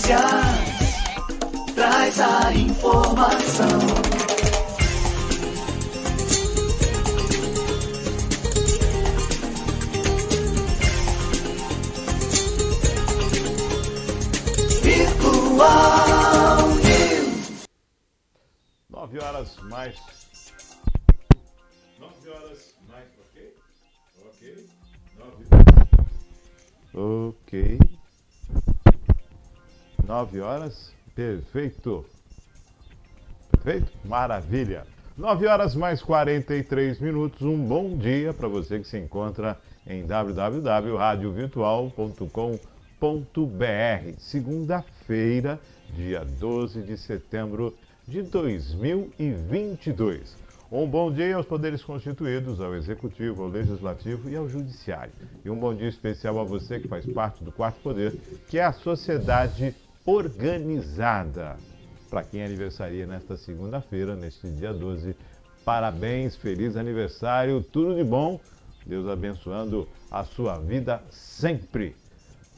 Notícias, traz a informação. Virtual News. 9 horas mais, ok. 9 horas, perfeito. Perfeito? Maravilha. 9 horas mais 43 minutos. Um bom dia para você que se encontra em www.radiovirtual.com.br. Segunda-feira, dia 12 de setembro de 2022. Um bom dia aos poderes constituídos, ao Executivo, ao Legislativo e ao Judiciário. E um bom dia especial a você que faz parte do quarto poder, que é a sociedade organizada. Para quem aniversaria nesta segunda-feira, neste dia 12, parabéns, feliz aniversário, tudo de bom, Deus abençoando a sua vida sempre.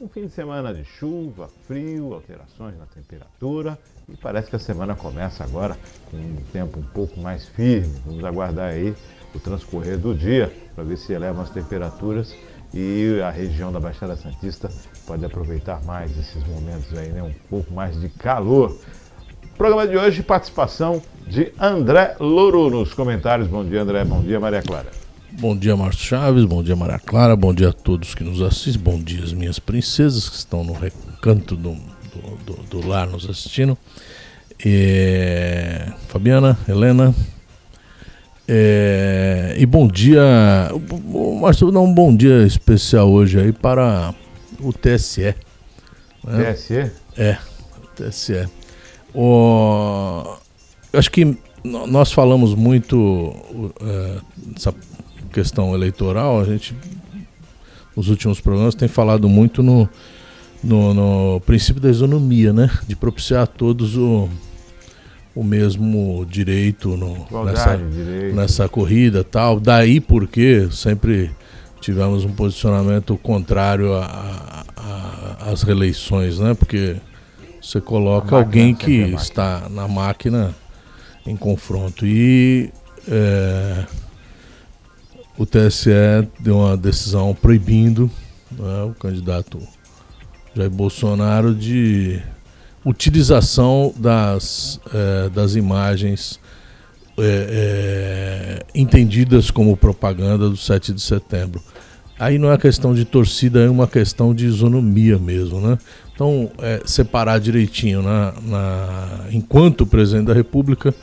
Um fim de semana de chuva, frio, alterações na temperatura e parece que a semana começa agora com um tempo um pouco mais firme. Vamos aguardar aí o transcorrer do dia para ver se elevam as temperaturas e a região da Baixada Santista pode aproveitar mais esses momentos aí, né? Um pouco mais de calor. Programa de hoje, participação de André Louro nos comentários. Bom dia, André. Bom dia, Maria Clara. Bom dia, Márcio Chaves, bom dia, Maria Clara, bom dia a todos que nos assistem, bom dia as minhas princesas que estão no recanto do lar nos assistindo, Fabiana, Helena, e bom dia, Márcio, vou dar um bom dia especial hoje aí para o TSE. Né? TSE? O TSE. Acho que nós falamos muito essa questão eleitoral, a gente nos últimos programas tem falado muito no princípio da isonomia, né? De propiciar a todos o mesmo direito nessa corrida tal. Daí porque sempre tivemos um posicionamento contrário às reeleições, né? Porque você coloca alguém que está na máquina em confronto. E o TSE deu uma decisão proibindo, né, o candidato Jair Bolsonaro de utilização das imagens entendidas como propaganda do 7 de setembro. Aí não é questão de torcida, é uma questão de isonomia mesmo, né? Então, separar direitinho, enquanto presidente da República,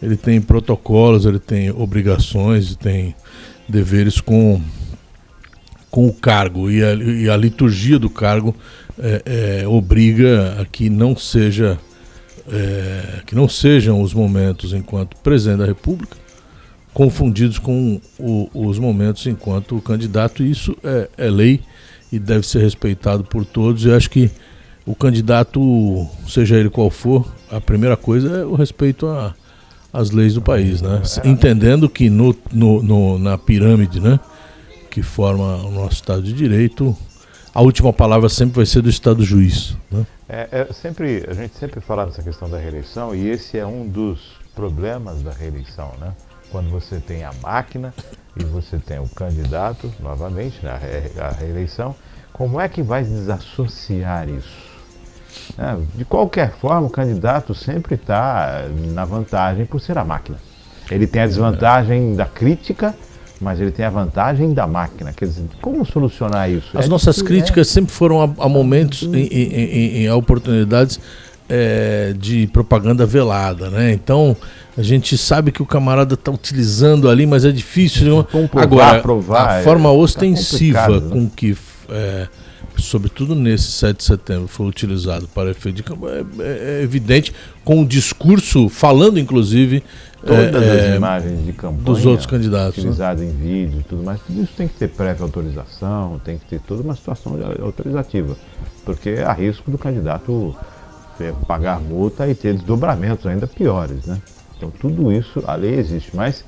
ele tem protocolos, ele tem obrigações, tem deveres com o cargo, e a liturgia do cargo obriga a que não sejam os momentos enquanto presidente da República confundidos com os momentos enquanto candidato. Isso é lei e deve ser respeitado por todos. Eu acho que o candidato, seja ele qual for, a primeira coisa é o respeito às leis do país, né? Entendendo que na pirâmide, né, que forma o nosso Estado de Direito, a última palavra sempre vai ser do Estado juiz, né? A gente sempre fala dessa questão da reeleição, e esse é um dos problemas da reeleição, né? Quando você tem a máquina e você tem o candidato, novamente, na reeleição, como é que vai desassociar isso? De qualquer forma, o candidato sempre está na vantagem por ser a máquina. Ele tem a desvantagem da crítica, mas ele tem a vantagem da máquina. Quer dizer, como solucionar isso? As nossas críticas sempre foram a momentos, em oportunidades de propaganda velada, né? Então, a gente sabe que o camarada está utilizando ali, mas é difícil. Agora, a forma ostensiva com que, sobretudo nesse 7 de setembro, foi utilizado para efeito de campanha, é evidente, com o discurso, falando inclusive todas as imagens de campanha dos outros candidatos, utilizadas, né, em vídeo e tudo mais, tudo isso tem que ter prévia autorização, tem que ter toda uma situação autorizativa, porque há risco do candidato pagar multa e ter desdobramentos ainda piores, né? Então tudo isso, a lei existe, mas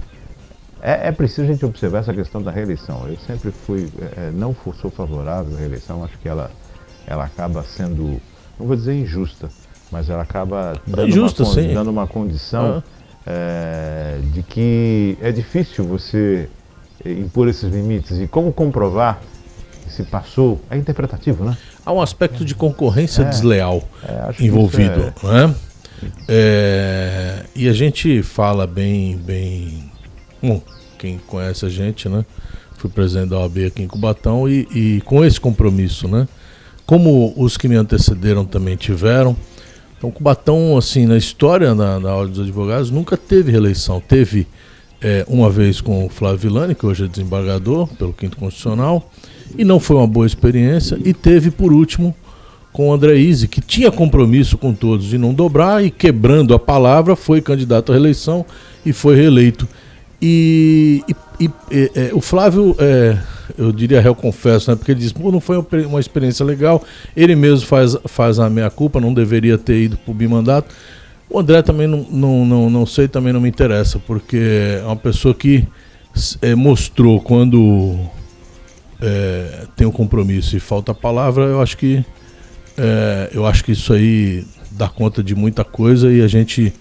é preciso a gente observar essa questão da reeleição. Eu sempre fui, não sou favorável à reeleição, acho que ela acaba sendo não vou dizer injusta, mas ela acaba dando uma condição de que é difícil você impor esses limites. E como comprovar que se passou? É interpretativo, né? Há um aspecto de concorrência desleal envolvido, né? E a gente fala bem... Bom, quem conhece a gente, né? Fui presidente da OAB aqui em Cubatão e com esse compromisso, né? Como os que me antecederam também tiveram. Então, Cubatão, assim, na história da Ordem dos Advogados, nunca teve reeleição. Teve uma vez com o Flávio Villani, que hoje é desembargador pelo 5º Constitucional, e não foi uma boa experiência. E teve, por último, com o André Izzi, que tinha compromisso com todos de não dobrar, e quebrando a palavra, foi candidato à reeleição e foi reeleito. E o Flávio, eu diria réu confesso, né? Porque ele diz, não foi uma experiência legal, ele mesmo faz a meia-culpa, não deveria ter ido para o bimandato. O André também não sei, também não me interessa, porque é uma pessoa que mostrou quando tem um compromisso e falta a palavra. Eu acho que isso aí dá conta de muita coisa e a gente...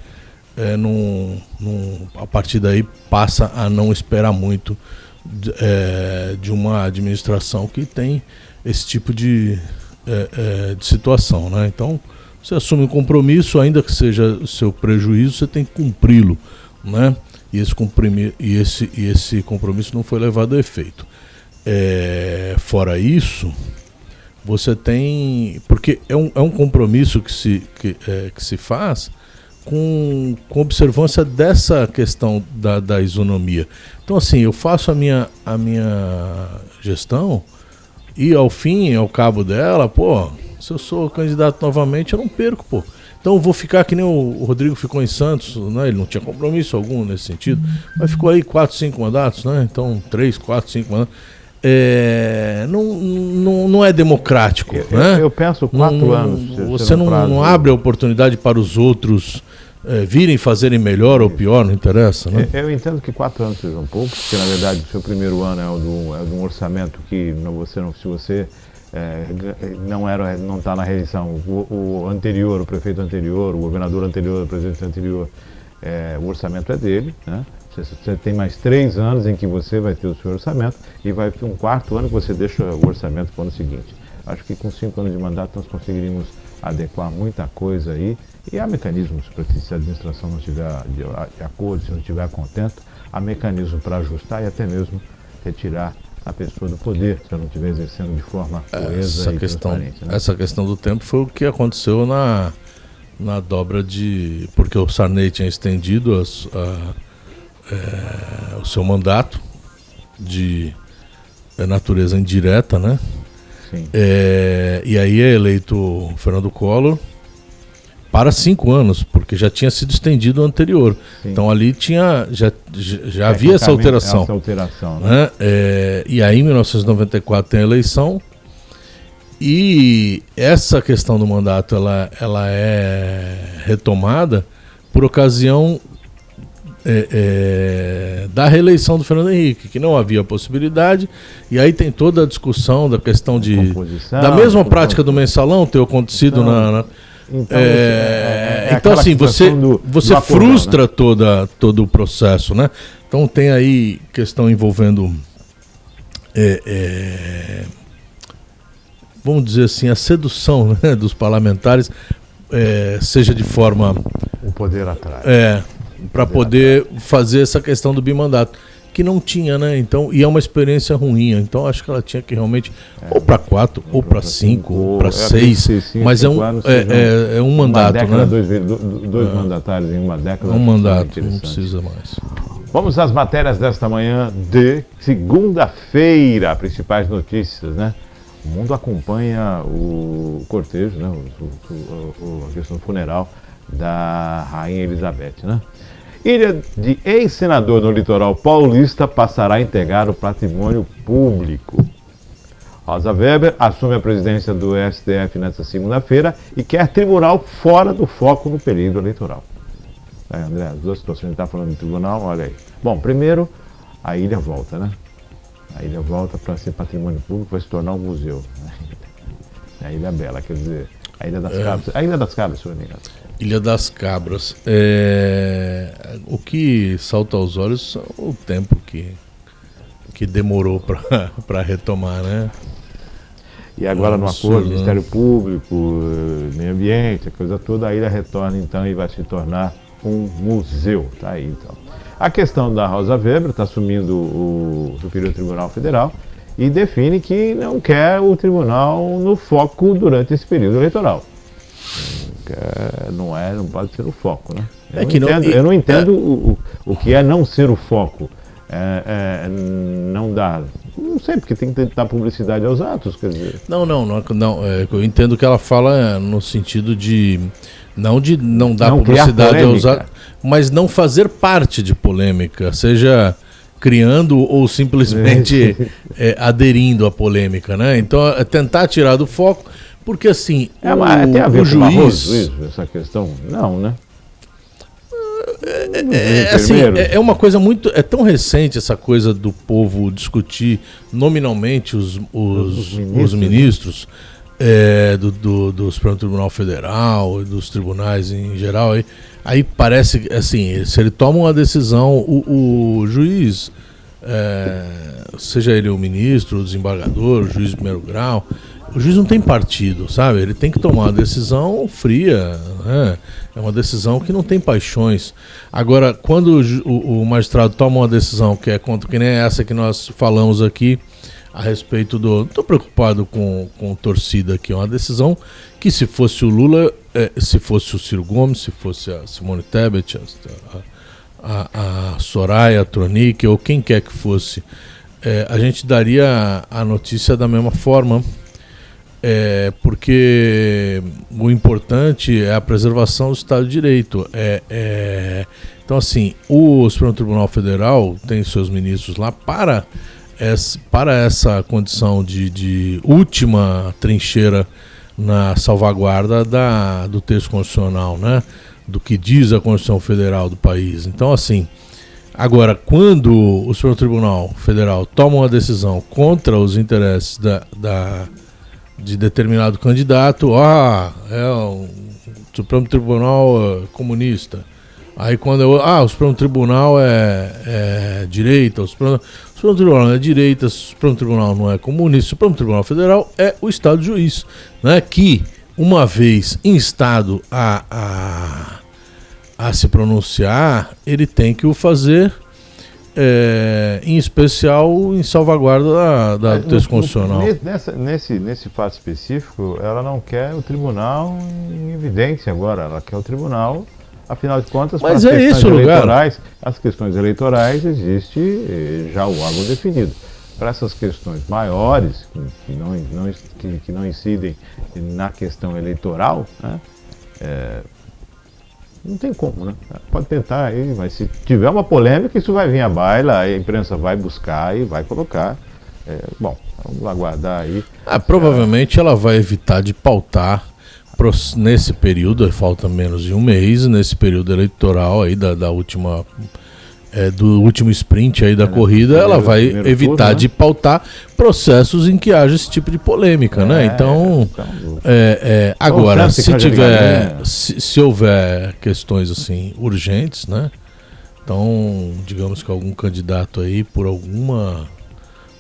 a partir daí passa a não esperar muito de uma administração que tem esse tipo de situação, né? Então, você assume um compromisso, ainda que seja seu prejuízo, você tem que cumpri-lo, né? E esse compromisso não foi levado a efeito. Fora isso, você tem... Porque é um compromisso que se faz com observância dessa questão da isonomia. Então, assim, eu faço a minha gestão e ao fim, ao cabo dela, se eu sou candidato novamente, eu não perco, Então eu vou ficar que nem o Rodrigo ficou em Santos, né? Ele não tinha compromisso algum nesse sentido, mas ficou aí 4, 5 mandatos, né? Então 3, 4, 5 mandatos. Não é democrático, né? Eu penso 4 anos. Você não abre a oportunidade para os outros virem fazerem melhor ou pior, não interessa, né? Eu entendo que 4 anos seja um pouco, porque na verdade o seu primeiro ano é de um orçamento que se você não está na reeleição, o anterior, o prefeito anterior, o governador anterior, o presidente anterior, o orçamento é dele, né? Você tem mais 3 anos em que você vai ter o seu orçamento e vai ter um 4º ano que você deixa o orçamento para o ano seguinte. Acho que com 5 anos de mandato nós conseguiríamos adequar muita coisa aí, e há mecanismos para que, se a administração não estiver de acordo, se não estiver contente, há mecanismos para ajustar e até mesmo retirar a pessoa do poder, se ela não estiver exercendo de forma coesa e transparente. Né? Essa questão do tempo foi o que aconteceu na dobra porque o Sarney tinha estendido o seu mandato de natureza indireta, né? Sim. E aí é eleito o Fernando Collor para 5 anos, porque já tinha sido estendido o anterior. Sim. Então ali já havia essa alteração. Né? E aí em 1994 tem a eleição, e essa questão do mandato ela é retomada por ocasião da reeleição do Fernando Henrique, que não havia possibilidade, e aí tem toda a discussão da questão da mesma prática do mensalão ter acontecido Então assim, você frustra, né? todo o processo, né? Então tem aí questão envolvendo vamos dizer assim, a sedução, né, dos parlamentares, seja de forma... O poder atrás. Para poder fazer essa questão do bimandato, que não tinha, né? Então, e é uma experiência ruim. Então, acho que ela tinha que realmente ou para 4, ou para 5, ou para 6, mas é um mandato, década, né? Dois mandatários em uma década. Um mandato, não precisa mais. Vamos às matérias desta manhã de segunda-feira, principais notícias, né? O mundo acompanha o cortejo, né? A questão funeral da Rainha Elizabeth, né? Ilha de ex-senador no litoral paulista passará a integrar o patrimônio público. Rosa Weber assume a presidência do STF nesta segunda-feira e quer tribunal fora do foco no período eleitoral. André, as duas situações, a gente está falando de tribunal, olha aí. Bom, primeiro, a ilha volta, né? A ilha volta para ser patrimônio público, vai se tornar um museu. A Ilha Bela, quer dizer... A Ilha das Cabras. A Ilha das Cabras, se eu não me engano. Ilha das Cabras. O que salta aos olhos é o tempo que demorou para retomar, né? E agora no absurdo, acordo, Ministério Público, Meio Ambiente, a coisa toda, a ilha retorna então e vai se tornar um museu. Tá aí então. A questão da Rosa Weber está assumindo o Superior Tribunal Federal e define que não quer o tribunal no foco durante esse período eleitoral. Não pode ser o foco, né? Eu não entendo o que é não ser o foco. Não dar. Não sei, porque tem que dar publicidade aos atos, quer dizer. Não, eu entendo que ela fala no sentido de não dar publicidade aos atos, mas não fazer parte de polêmica, seja criando ou simplesmente aderindo à polêmica, né? Então é tentar tirar do foco, porque assim, tem a ver o com juiz... essa questão? Não, né? É uma coisa muito... É tão recente essa coisa do povo discutir nominalmente os ministros do Supremo Tribunal Federal, dos tribunais em geral. Aí parece, assim, se ele toma uma decisão, o juiz, seja ele o ministro, o desembargador, o juiz de primeiro grau, o juiz não tem partido, sabe? Ele tem que tomar uma decisão fria, né? É uma decisão que não tem paixões. Agora, quando o magistrado toma uma decisão que nem essa que nós falamos aqui, a respeito do... Não estou preocupado com torcida aqui, é uma decisão que, se fosse o Lula, se fosse o Ciro Gomes, se fosse a Simone Tebet, a Soraya Tronic, ou quem quer que fosse, a gente daria a notícia da mesma forma, porque o importante é a preservação do Estado de Direito. Então, assim, o Supremo Tribunal Federal tem seus ministros lá para essa condição de última trincheira na salvaguarda do texto constitucional, né? Do que diz a Constituição Federal do país. Então, assim, agora, quando o Supremo Tribunal Federal toma uma decisão contra os interesses de determinado candidato, o Supremo Tribunal comunista. Aí quando o Supremo Tribunal é direita, o Supremo Tribunal não é direita, o Supremo Tribunal não é comunista, o Supremo Tribunal Federal é o Estado juiz, né, que, uma vez instado a se pronunciar, ele tem que o fazer, em especial em salvaguarda do texto constitucional. Nesse fato específico, ela não quer o tribunal em evidência agora, ela quer o tribunal, afinal de contas, para as questões eleitorais existe já o órgão definido. Para essas questões maiores, que não incidem na questão eleitoral, né, não tem como, né? Pode tentar aí, mas se tiver uma polêmica, isso vai vir à baila, a imprensa vai buscar e vai colocar. Bom, vamos aguardar aí. Provavelmente ela vai evitar de pautar nesse período, falta menos de um mês, nesse período eleitoral aí da última... do último sprint aí da corrida, ela vai evitar turno, de pautar processos em que haja esse tipo de polêmica, né? Então, agora, se houver questões assim urgentes, né? Então, digamos que algum candidato aí, por alguma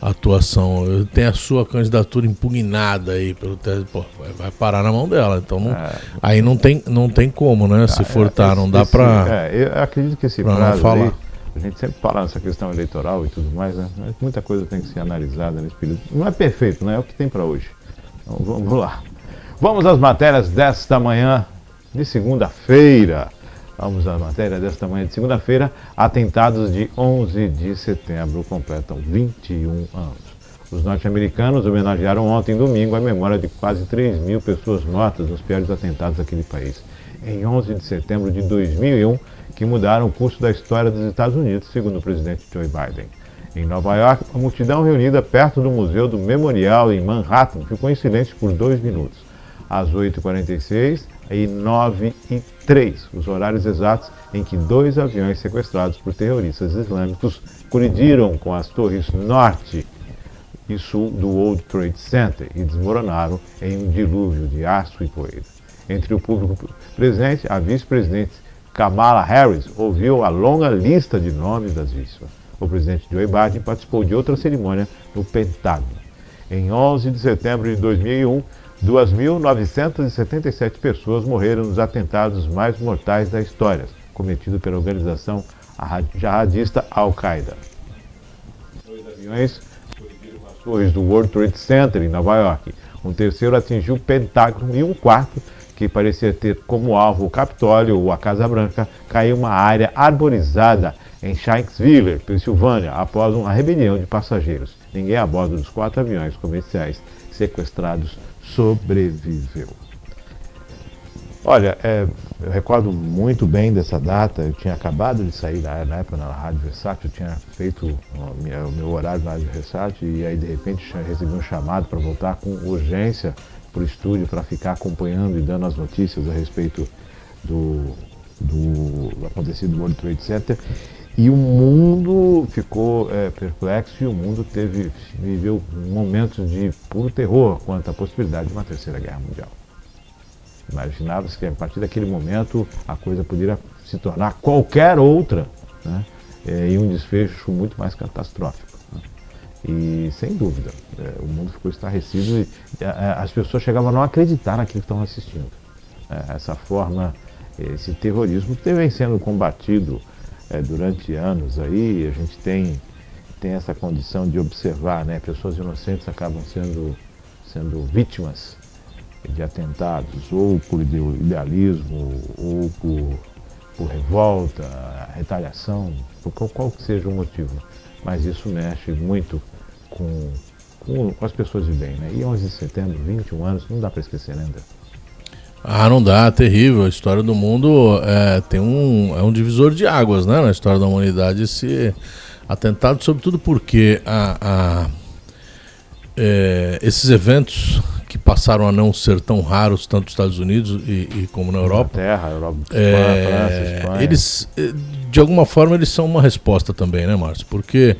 atuação, tem a sua candidatura impugnada aí pelo TSE, vai parar na mão dela. Então, aí não tem como, né? Se furtar, não dá para... eu acredito que esse prazo aí, a gente sempre fala nessa questão eleitoral e tudo mais, né? Mas muita coisa tem que ser analisada nesse período. Não é perfeito, né? É o que tem para hoje. Então, vamos lá. Vamos às matérias desta manhã de segunda-feira. Vamos às matérias desta manhã de segunda-feira. Atentados de 11 de setembro completam 21 anos. Os norte-americanos homenagearam ontem, domingo, a memória de quase 3.000 pessoas mortas nos piores atentados daquele país. Em 11 de setembro de 2001, que mudaram o curso da história dos Estados Unidos, segundo o presidente Joe Biden. Em Nova York, a multidão reunida perto do Museu do Memorial em Manhattan ficou em silêncio por 2 minutos. Às 8h46 e 9h03, os horários exatos em que 2 aviões sequestrados por terroristas islâmicos colidiram com as torres norte e sul do World Trade Center e desmoronaram em um dilúvio de aço e poeira. Entre o público presente, a vice-presidente Kamala Harris ouviu a longa lista de nomes das vítimas. O presidente Joe Biden participou de outra cerimônia no Pentágono. Em 11 de setembro de 2001, 2.977 pessoas morreram nos atentados mais mortais da história, cometidos pela organização jihadista Al-Qaeda. 2 aviões colidiram com as torres do World Trade Center em Nova York. Um terceiro atingiu o Pentágono e um quarto, que parecia ter como alvo o Capitólio ou a Casa Branca, caiu em uma área arborizada em Shanksville, Pensilvânia, após uma rebelião de passageiros. Ninguém a bordo dos 4 aviões comerciais sequestrados sobreviveu. Olha, eu recordo muito bem dessa data. Eu tinha acabado de sair na época na Rádio Versátil, eu tinha feito o meu horário na Rádio Versátil e aí de repente recebi um chamado para voltar com urgência para o estúdio para ficar acompanhando e dando as notícias a respeito do acontecido no World Trade Center. E o mundo ficou perplexo e o mundo viveu momentos de puro terror quanto à possibilidade de uma terceira guerra mundial. Imaginava-se que a partir daquele momento a coisa poderia se tornar qualquer outra, né? E um desfecho muito mais catastrófico. Né? E sem dúvida, o mundo ficou estarrecido e as pessoas chegavam a não acreditar naquilo que estavam assistindo. Essa forma, esse terrorismo que vem sendo combatido durante anos aí, a gente tem essa condição de observar, né? Pessoas inocentes acabam sendo vítimas de atentados, ou por idealismo, ou por revolta, retaliação, por qual que seja o motivo. Mas isso mexe muito com as pessoas de bem, né? E 11 de setembro, 21 anos, não dá para esquecer ainda. Ah, não dá, terrível. A história do mundo é um divisor de águas, né? Na história da humanidade, esse atentado, sobretudo porque esses eventos que passaram a não ser tão raros, tanto nos Estados Unidos e como na Europa. Europa, França, Espanha. Eles, de alguma forma, eles são uma resposta também, né, Márcio? Porque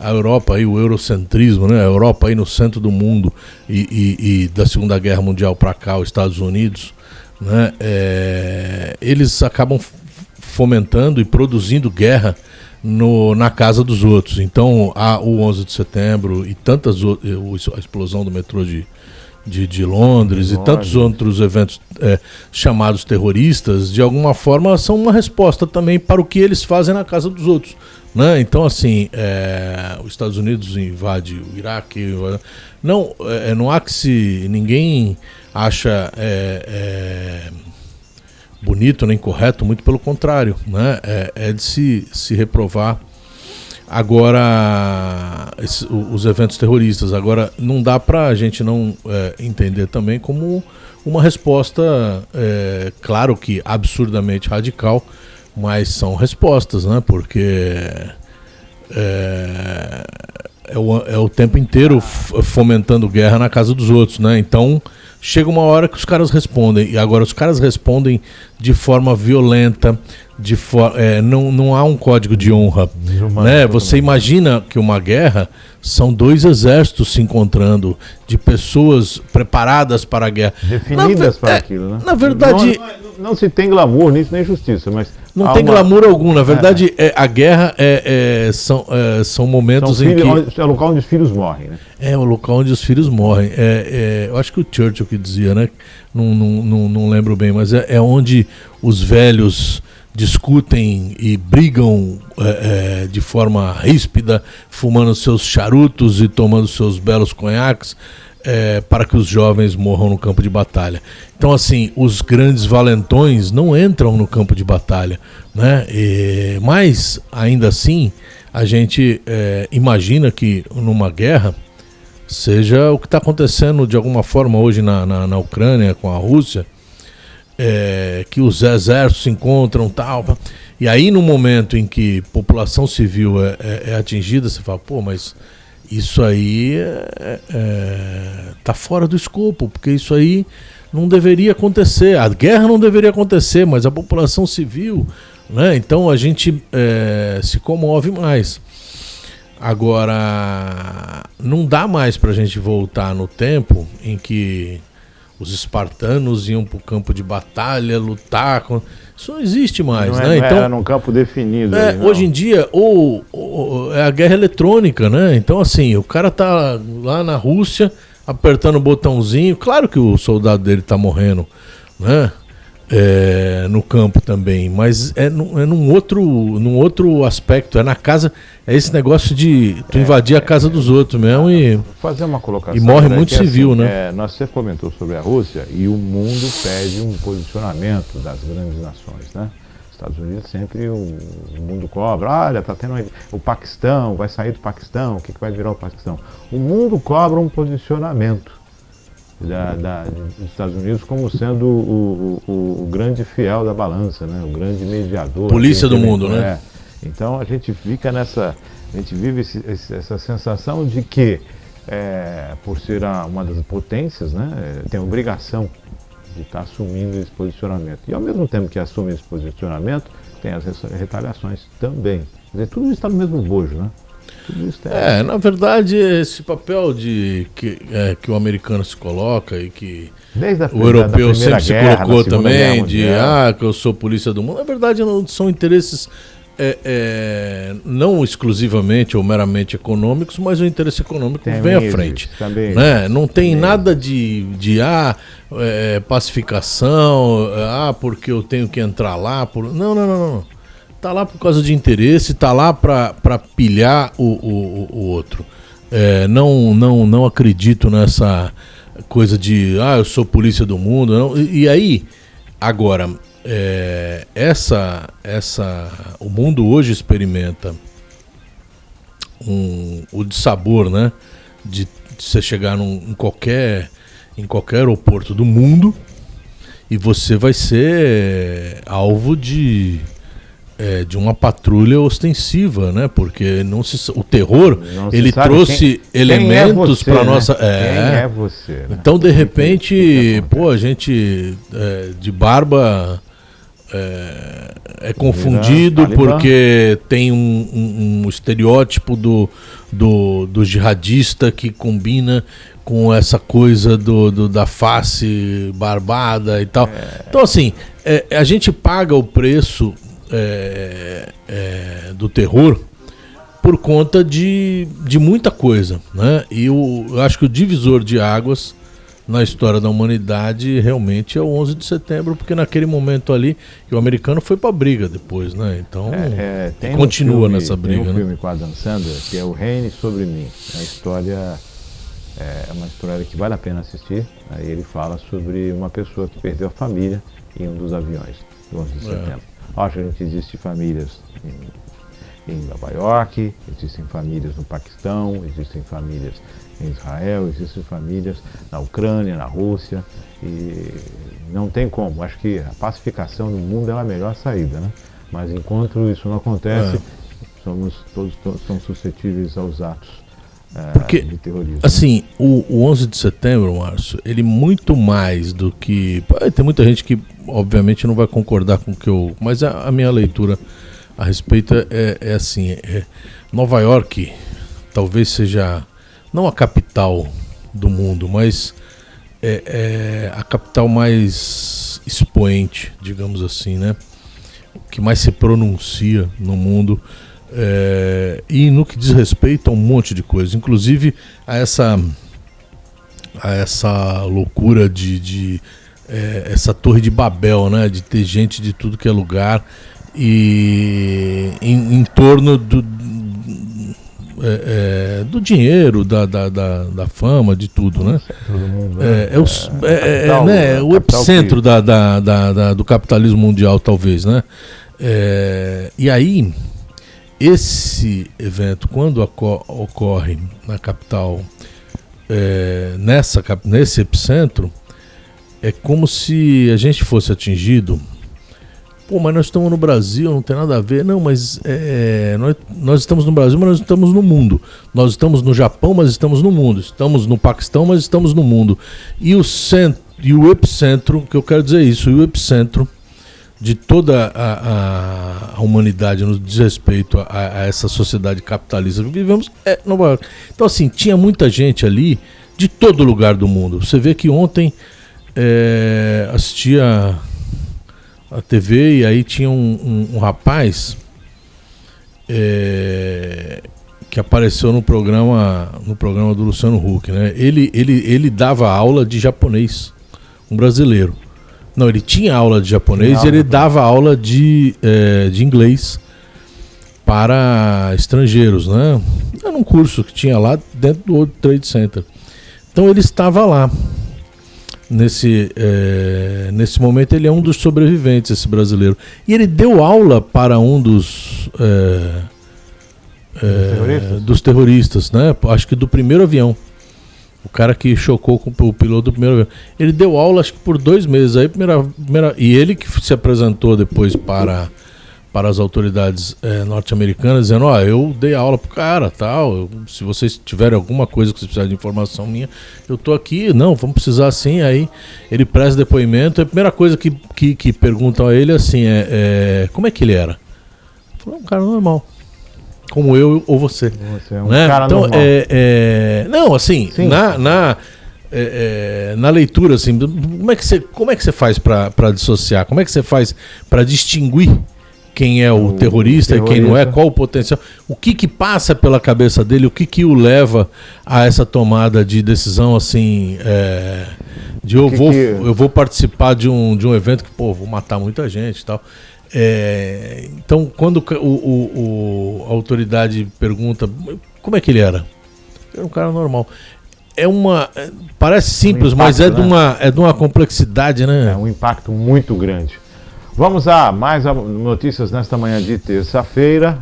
a Europa, aí, o eurocentrismo, né? A Europa aí no centro do mundo e da Segunda Guerra Mundial para cá, os Estados Unidos, né? Eles acabam fomentando e produzindo guerra na casa dos outros. Então, o 11 de setembro e tantas outras, a explosão do metrô de Londres e tantos outros eventos chamados terroristas, de alguma forma, são uma resposta também para o que eles fazem na casa dos outros. Né? Então, assim, os Estados Unidos invade o Iraque. Não há que ninguém acha bonito nem correto, muito pelo contrário, né? É de se reprovar agora os eventos terroristas. Agora, não dá para a gente não entender também como uma resposta, claro que absurdamente radical, mas são respostas, né? Porque é o tempo inteiro fomentando guerra na casa dos outros, né? Então chega uma hora que os caras respondem, e agora os caras respondem de forma violenta, não há um código de honra, né? Você imagina que uma guerra são 2 exércitos se encontrando, de pessoas preparadas para a guerra. Definidas para aquilo, né? Na verdade... Não se tem glamour nisso, nem justiça, mas... Não tem glamour algum. Na verdade, a guerra são momentos em que... É o local onde os filhos morrem, né? É o local onde os filhos morrem. Eu acho que o Churchill que dizia, né? Não lembro bem, mas é onde os velhos discutem e brigam de forma ríspida, fumando seus charutos e tomando seus belos conhaques, para que os jovens morram no campo de batalha. Então, assim, os grandes valentões não entram no campo de batalha, né? Mas, ainda assim, a gente imagina que numa guerra, seja o que está acontecendo de alguma forma hoje na Ucrânia com a Rússia, que os exércitos se encontram tal, e aí no momento em que a população civil é atingida, você fala, pô, mas isso aí tá fora do escopo, porque isso aí não deveria acontecer, a guerra não deveria acontecer, mas a população civil, né? Então a gente se comove mais. Agora, não dá mais pra gente voltar no tempo em que os espartanos iam pro campo de batalha, lutar. Isso não existe mais, Não né? Então, era num campo definido. Ali, hoje em dia, é a guerra eletrônica, né? Então, assim, o cara tá lá na Rússia apertando o botãozinho. Claro que o soldado dele tá morrendo, né? No campo também, mas é num outro aspecto, é na casa, é esse negócio de tu invadir a casa dos outros mesmo e Vou fazer uma colocação. E morre muito civil, né? Você comentou sobre a Rússia e o mundo pede um posicionamento das grandes nações, né? Estados Unidos sempre o mundo cobra, olha, tá tendo o Paquistão, vai sair do Paquistão, o que vai virar o Paquistão? O mundo cobra um posicionamento dos Estados Unidos como sendo o grande fiel da balança, né? O grande mediador. Polícia do mundo, né? Então a gente fica a gente vive essa sensação de que, por ser uma das potências, né, tem a obrigação de estar assumindo esse posicionamento. E ao mesmo tempo que assume esse posicionamento, tem as retaliações também. Quer dizer, tudo isso está no mesmo bojo, né? Na verdade, esse papel que o americano se coloca e que o europeu sempre se colocou também, que eu sou polícia do mundo, na verdade não são interesses não exclusivamente ou meramente econômicos, mas o interesse econômico vem à frente. Né? Não tem nada de pacificação, porque eu tenho que entrar lá. Não. Tá lá por causa de interesse, tá lá para pilhar o outro. Não acredito nessa coisa de eu sou polícia do mundo. Não. E aí, agora, o mundo hoje experimenta o dissabor, né? De você chegar em qualquer aeroporto do mundo e você vai ser alvo de uma patrulha ostensiva, né? Porque o terror ele trouxe elementos para nossa. Quem é você? Né? Então, de repente, a gente de barba é confundido porque tem um estereótipo do jihadista que combina com essa coisa da face barbada e tal. Então, assim, a gente paga o preço do terror por conta de muita coisa, né? E eu acho que o divisor de águas na história da humanidade realmente é o 11 de setembro, porque naquele momento ali o americano foi pra briga depois, né? Então continua nessa briga. Tem um filme com a Adam Sandler que é O Reine Sobre Mim. A história é uma história que vale a pena assistir. Aí ele fala sobre uma pessoa que perdeu a família em um dos aviões do 11 de setembro. Lógico, existem famílias em Nova York, existem famílias no Paquistão, existem famílias em Israel, existem famílias na Ucrânia, na Rússia, e não tem como. Acho que a pacificação no mundo é a melhor saída, né? Mas enquanto isso não acontece, todos somos suscetíveis aos atos de terrorismo. Assim, o 11 de setembro, Márcio, ele muito mais do que... Tem muita gente que, obviamente, não vai concordar com o que eu... Mas a minha leitura a respeito é assim, Nova York talvez seja, não a capital do mundo, mas a capital mais expoente, digamos assim, né? Que mais se pronuncia no mundo. E no que diz respeito a um monte de coisa, inclusive a essa loucura de essa torre de Babel, né? De ter gente de tudo que é lugar e em torno do dinheiro, da fama, de tudo, né? O epicentro do capitalismo mundial, talvez, né? E aí esse evento, quando ocorre na capital, nesse epicentro, é como se a gente fosse atingido. Mas nós estamos no Brasil, não tem nada a ver. Não, mas nós estamos no Brasil, mas nós estamos no mundo. Nós estamos no Japão, mas estamos no mundo. Estamos no Paquistão, mas estamos no mundo. E o epicentro, que eu quero dizer isso, o epicentro de toda a humanidade no desrespeito a essa sociedade capitalista que vivemos é Nova York. Então, assim, tinha muita gente ali de todo lugar do mundo. Você vê que ontem assistia a TV e aí tinha um rapaz que apareceu no programa do Luciano Huck, né? Ele dava aula de japonês, um brasileiro. Não, ele tinha aula de japonês e ele dava aula de inglês para estrangeiros, né? Era um curso que tinha lá dentro do World Trade Center. Então ele estava lá. Nesse momento ele é um dos sobreviventes, esse brasileiro. E ele deu aula para um dos terroristas, né? Acho que do primeiro avião. O cara que chocou com o piloto do primeiro avião. Ele deu aula, acho que por 2 meses. Aí, e ele que se apresentou depois para as autoridades norte-americanas, dizendo: eu dei aula pro cara, tal. Se vocês tiverem alguma coisa que vocês precisarem de informação minha, eu tô aqui. Não, vamos precisar sim. Aí ele presta depoimento. A primeira coisa que perguntam a ele assim como é que ele era? Ele falou: um cara normal. Como eu ou você. Você é um cara então, normal. não, assim, na leitura, assim, como é que você faz para dissociar? Como é que você faz para distinguir quem é o terrorista e quem não é? Qual o potencial? O que passa pela cabeça dele? O que o leva a essa tomada de decisão, assim, eu vou participar de um evento que, vou matar muita gente e tal. Então, quando a autoridade pergunta como é que ele era? Era um cara normal. Parece simples, impacto, mas é de uma complexidade, né? É um impacto muito grande. Vamos a mais notícias nesta manhã de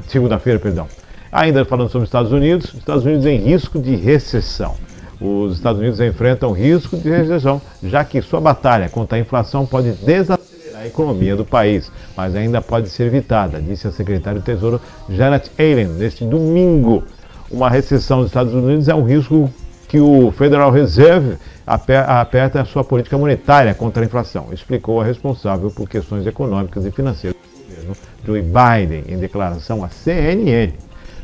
segunda-feira, perdão. Ainda falando sobre os Estados Unidos em risco de recessão. Os Estados Unidos enfrentam risco de recessão, já que sua batalha contra a inflação pode desacelerar a economia do país, mas ainda pode ser evitada, disse a secretária do Tesouro Janet Yellen neste domingo. Uma recessão dos Estados Unidos é um risco que o Federal Reserve aperta a sua política monetária contra a inflação, explicou a responsável por questões econômicas e financeiras do governo, Joe Biden, em declaração à CNN.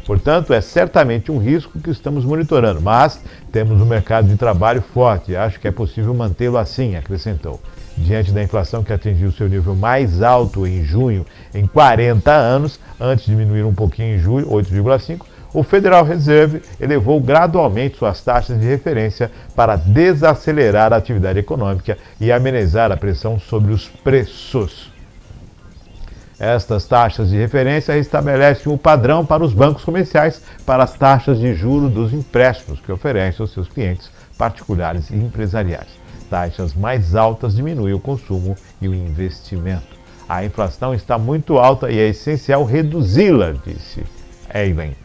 Portanto, é certamente um risco que estamos monitorando, mas temos um mercado de trabalho forte e acho que é possível mantê-lo assim, acrescentou. Diante da inflação que atingiu seu nível mais alto em junho em 40 anos, antes de diminuir um pouquinho em julho, 8,5%, o Federal Reserve elevou gradualmente suas taxas de referência para desacelerar a atividade econômica e amenizar a pressão sobre os preços. Estas taxas de referência estabelecem o padrão para os bancos comerciais para as taxas de juros dos empréstimos que oferecem aos seus clientes particulares e empresariais. Taxas mais altas diminuem o consumo e o investimento. A inflação está muito alta e é essencial reduzi-la, disse Yellen.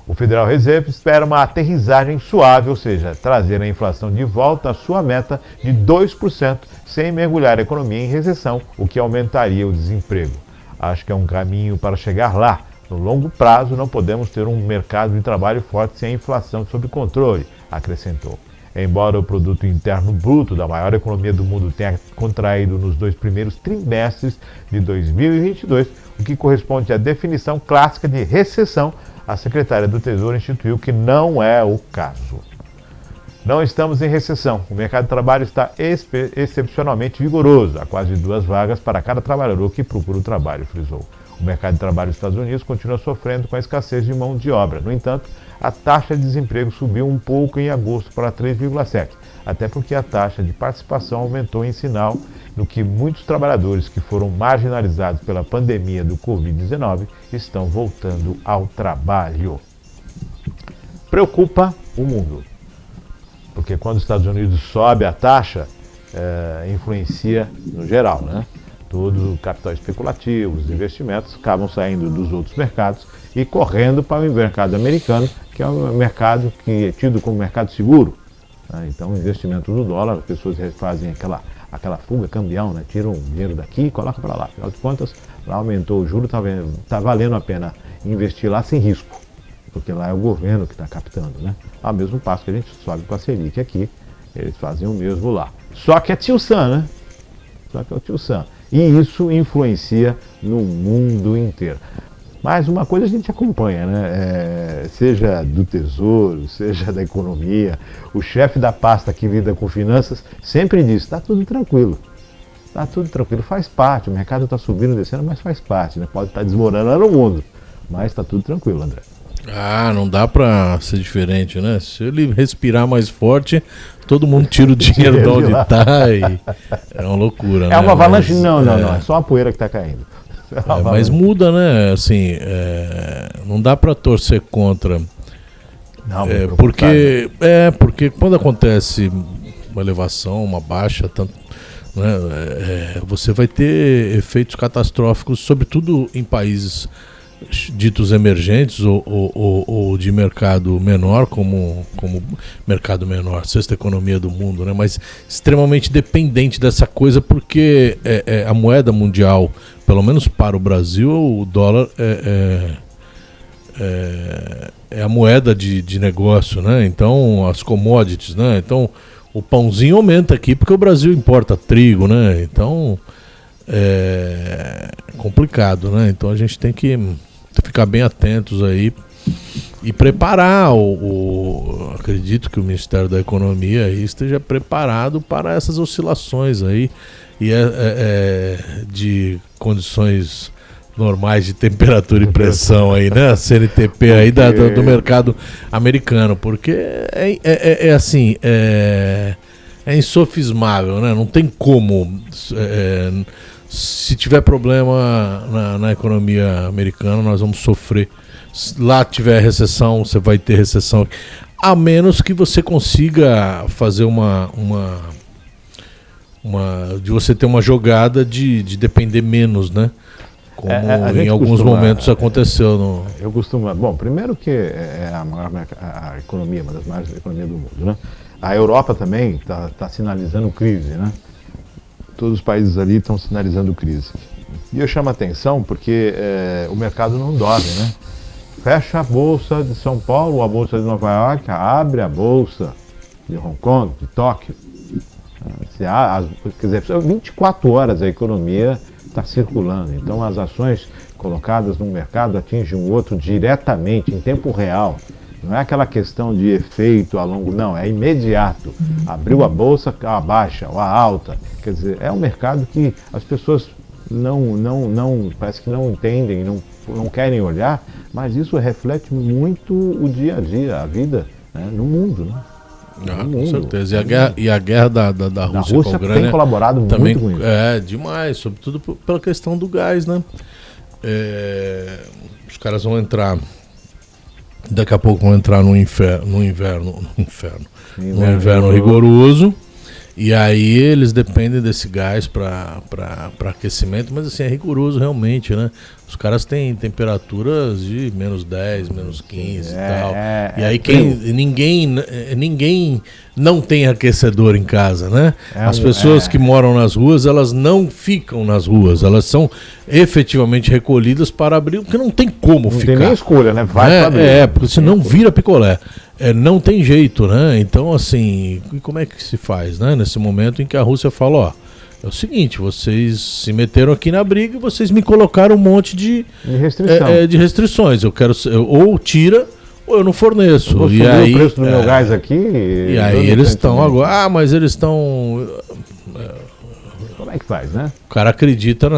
O Federal Reserve espera uma aterrissagem suave, ou seja, trazer a inflação de volta à sua meta de 2%, sem mergulhar a economia em recessão, o que aumentaria o desemprego. Acho que é um caminho para chegar lá. No longo prazo, não podemos ter um mercado de trabalho forte sem a inflação sob controle, acrescentou. Embora o produto interno bruto da maior economia do mundo tenha contraído nos 2 primeiros trimestres de 2022, o que corresponde à definição clássica de recessão, a secretária do Tesouro instituiu que não é o caso. Não estamos em recessão. O mercado de trabalho está excepcionalmente vigoroso. Há quase 2 vagas para cada trabalhador que procura o trabalho, frisou. O mercado de trabalho dos Estados Unidos continua sofrendo com a escassez de mão de obra. No entanto, a taxa de desemprego subiu um pouco em agosto para 3,7%, até porque a taxa de participação aumentou em sinal do que muitos trabalhadores que foram marginalizados pela pandemia do Covid-19 estão voltando ao trabalho. Preocupa o mundo, porque quando os Estados Unidos sobe a taxa, influencia no geral, né? Todo o capital especulativo, os investimentos acabam saindo dos outros mercados e correndo para o mercado americano, que é um mercado que é tido como mercado seguro. Né? Então, o investimento do dólar, as pessoas fazem aquela fuga cambial, né? Tiram o dinheiro daqui e colocam para lá. Afinal de contas, lá aumentou o juro, está valendo a pena investir lá sem risco, porque lá é o governo que está captando, né? Ao mesmo passo que a gente sobe com a Selic aqui, eles fazem o mesmo lá. Só que é tio Sam, né? Só que é o tio Sam. E isso influencia no mundo inteiro. Mas uma coisa a gente acompanha, né? Seja do Tesouro, seja da economia, o chefe da pasta que lida com finanças sempre diz, está tudo tranquilo. Está tudo tranquilo, faz parte, o mercado está subindo e descendo, mas faz parte, né? Pode estar desmoronando o mundo, mas está tudo tranquilo, André. Ah, não dá pra ser diferente, né? Se ele respirar mais forte, todo mundo tira o dinheiro de onde tá e é uma loucura, né? É uma avalanche? Mas, Não, é só a poeira que está caindo. Mas muda, né? Assim, não dá pra torcer contra. Não, Porque quando acontece uma elevação, uma baixa, tanto, né, você vai ter efeitos catastróficos, sobretudo em países ditos emergentes ou de mercado menor, como mercado menor, sexta economia do mundo, né? Mas extremamente dependente dessa coisa, porque a moeda mundial, pelo menos para o Brasil, o dólar é a moeda de negócio, né? Então, as commodities, né? Então, o pãozinho aumenta aqui porque o Brasil importa trigo, né? Então, é complicado, né? Então, a gente tem que ficar bem atentos aí e preparar acredito que o Ministério da Economia aí esteja preparado para essas oscilações aí e de condições normais de temperatura e pressão aí, né? A CNTP aí do mercado americano, porque assim, é insofismável, né? Não tem como se tiver problema na economia americana, nós vamos sofrer. Se lá tiver recessão, você vai ter recessão. A menos que você consiga fazer de você ter uma jogada de depender menos, né? Como em alguns momentos aconteceu. Eu costumo... Bom, primeiro que é a economia, uma das maiores economias do mundo, né? A Europa também está sinalizando crise, né? Todos os países ali estão sinalizando crise. E eu chamo a atenção porque o mercado não dorme, né? Fecha a Bolsa de São Paulo, a Bolsa de Nova York, abre a Bolsa de Hong Kong, de Tóquio. Quer dizer, 24 horas a economia está circulando. Então as ações colocadas no mercado atingem o outro diretamente, em tempo real. Não é aquela questão de efeito a longo, não, é imediato. Abriu a bolsa, a baixa ou a alta. Quer dizer, é um mercado que as pessoas parece que não entendem, não querem olhar, mas isso reflete muito o dia a dia, a vida, né, no mundo, né? Com certeza. E a guerra da Rússia com a Ucrânia tem colaborado também, muito com isso. Demais, sobretudo pela questão do gás, né? Os caras vão entrar, daqui a pouco vão entrar no inverno rigoroso. E aí eles dependem desse gás para aquecimento, mas assim, é rigoroso realmente, né? Os caras têm temperaturas de -10, -15 e tal. E aí ninguém não tem aquecedor em casa, né? As pessoas que moram nas ruas, elas não ficam nas ruas, elas são efetivamente recolhidas para abril, porque não tem como ficar. Não tem nem escolha, né? Vai para abril. Porque senão vira picolé. Não tem jeito, né? Então, assim, como é que se faz, né? Nesse momento em que a Rússia fala, ó, é o seguinte, vocês se meteram aqui na briga e vocês me colocaram um monte de restrições. Eu quero ou tira ou eu não forneço. E aí o preço do meu gás aqui. E aí eles estão agora. Mas eles estão. Como é que faz, né? O cara acredita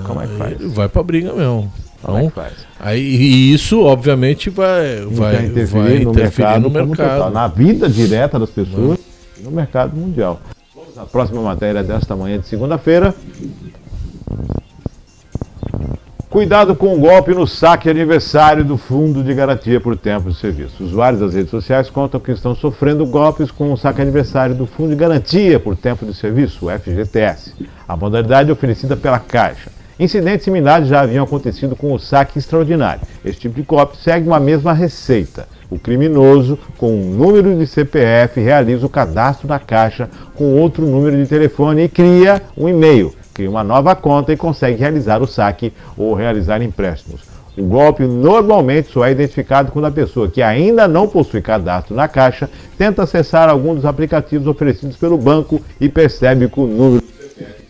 Como é que faz? Ele vai pra briga mesmo. Como é que faz? E isso, obviamente, vai interferir no mercado. Total, na vida direta das pessoas e no mercado mundial. Vamos à próxima matéria desta manhã de segunda-feira. Cuidado com o golpe no saque aniversário do Fundo de Garantia por Tempo de Serviço. Usuários das redes sociais contam que estão sofrendo golpes com o saque aniversário do Fundo de Garantia por Tempo de Serviço, o FGTS. A modalidade é oferecida pela Caixa. Incidentes similares já haviam acontecido com o saque extraordinário. Este tipo de golpe segue uma mesma receita. O criminoso, com um número de CPF, realiza o cadastro na Caixa com outro número de telefone e cria um e-mail. Cria uma nova conta e consegue realizar o saque ou realizar empréstimos. O golpe normalmente só é identificado quando a pessoa que ainda não possui cadastro na Caixa tenta acessar algum dos aplicativos oferecidos pelo banco e percebe que o número do CPF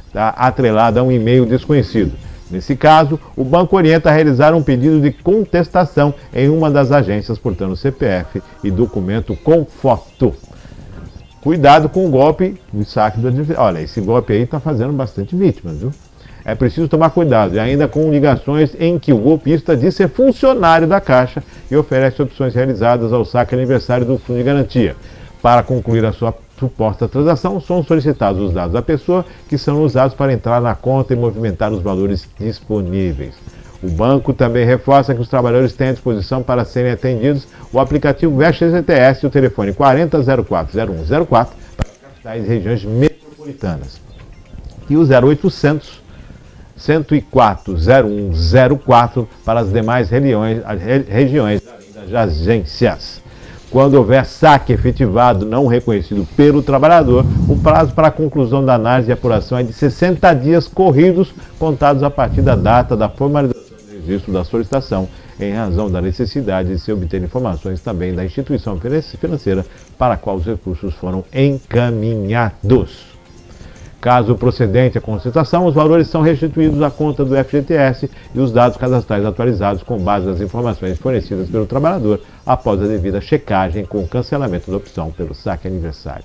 está está atrelada a um e-mail desconhecido. Nesse caso, o banco orienta a realizar um pedido de contestação em uma das agências, portando CPF e documento com foto. Cuidado com o golpe do saque do adversário. Olha, esse golpe aí está fazendo bastante vítimas, viu? É preciso tomar cuidado, e ainda com ligações em que o golpista diz ser funcionário da Caixa e oferece opções realizadas ao saque aniversário do Fundo de Garantia. Para concluir a sua suposta transação, são solicitados os dados da pessoa que são usados para entrar na conta e movimentar os valores disponíveis. O banco também reforça que os trabalhadores têm à disposição para serem atendidos o aplicativo VestGTS e o telefone 4004-0104 para capitais e regiões metropolitanas. E o 0800 104-0104 para as demais regiões das agências. Quando houver saque efetivado não reconhecido pelo trabalhador, o prazo para a conclusão da análise e apuração é de 60 dias corridos, contados a partir da data da formalização do registro da solicitação, em razão da necessidade de se obter informações também da instituição financeira para a qual os recursos foram encaminhados. Caso procedente a contestação, os valores são restituídos à conta do FGTS e os dados cadastrais atualizados com base nas informações fornecidas pelo trabalhador após a devida checagem com o cancelamento da opção pelo saque aniversário.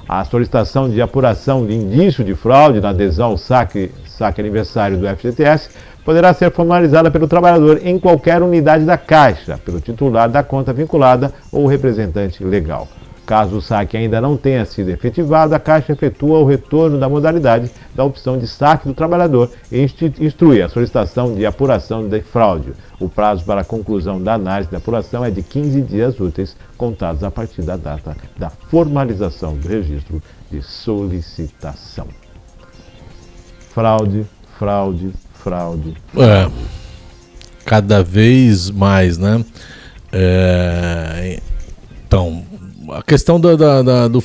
A solicitação de apuração de indício de fraude na adesão ao saque aniversário do FGTS poderá ser formalizada pelo trabalhador em qualquer unidade da Caixa, pelo titular da conta vinculada ou representante legal. Caso o saque ainda não tenha sido efetivado, a Caixa efetua o retorno da modalidade da opção de saque do trabalhador e instrui a solicitação de apuração de fraude. O prazo para a conclusão da análise da apuração é de 15 dias úteis, contados a partir da data da formalização do registro de solicitação. Fraude, fraude, fraude. Cada vez mais, né? Então, a questão do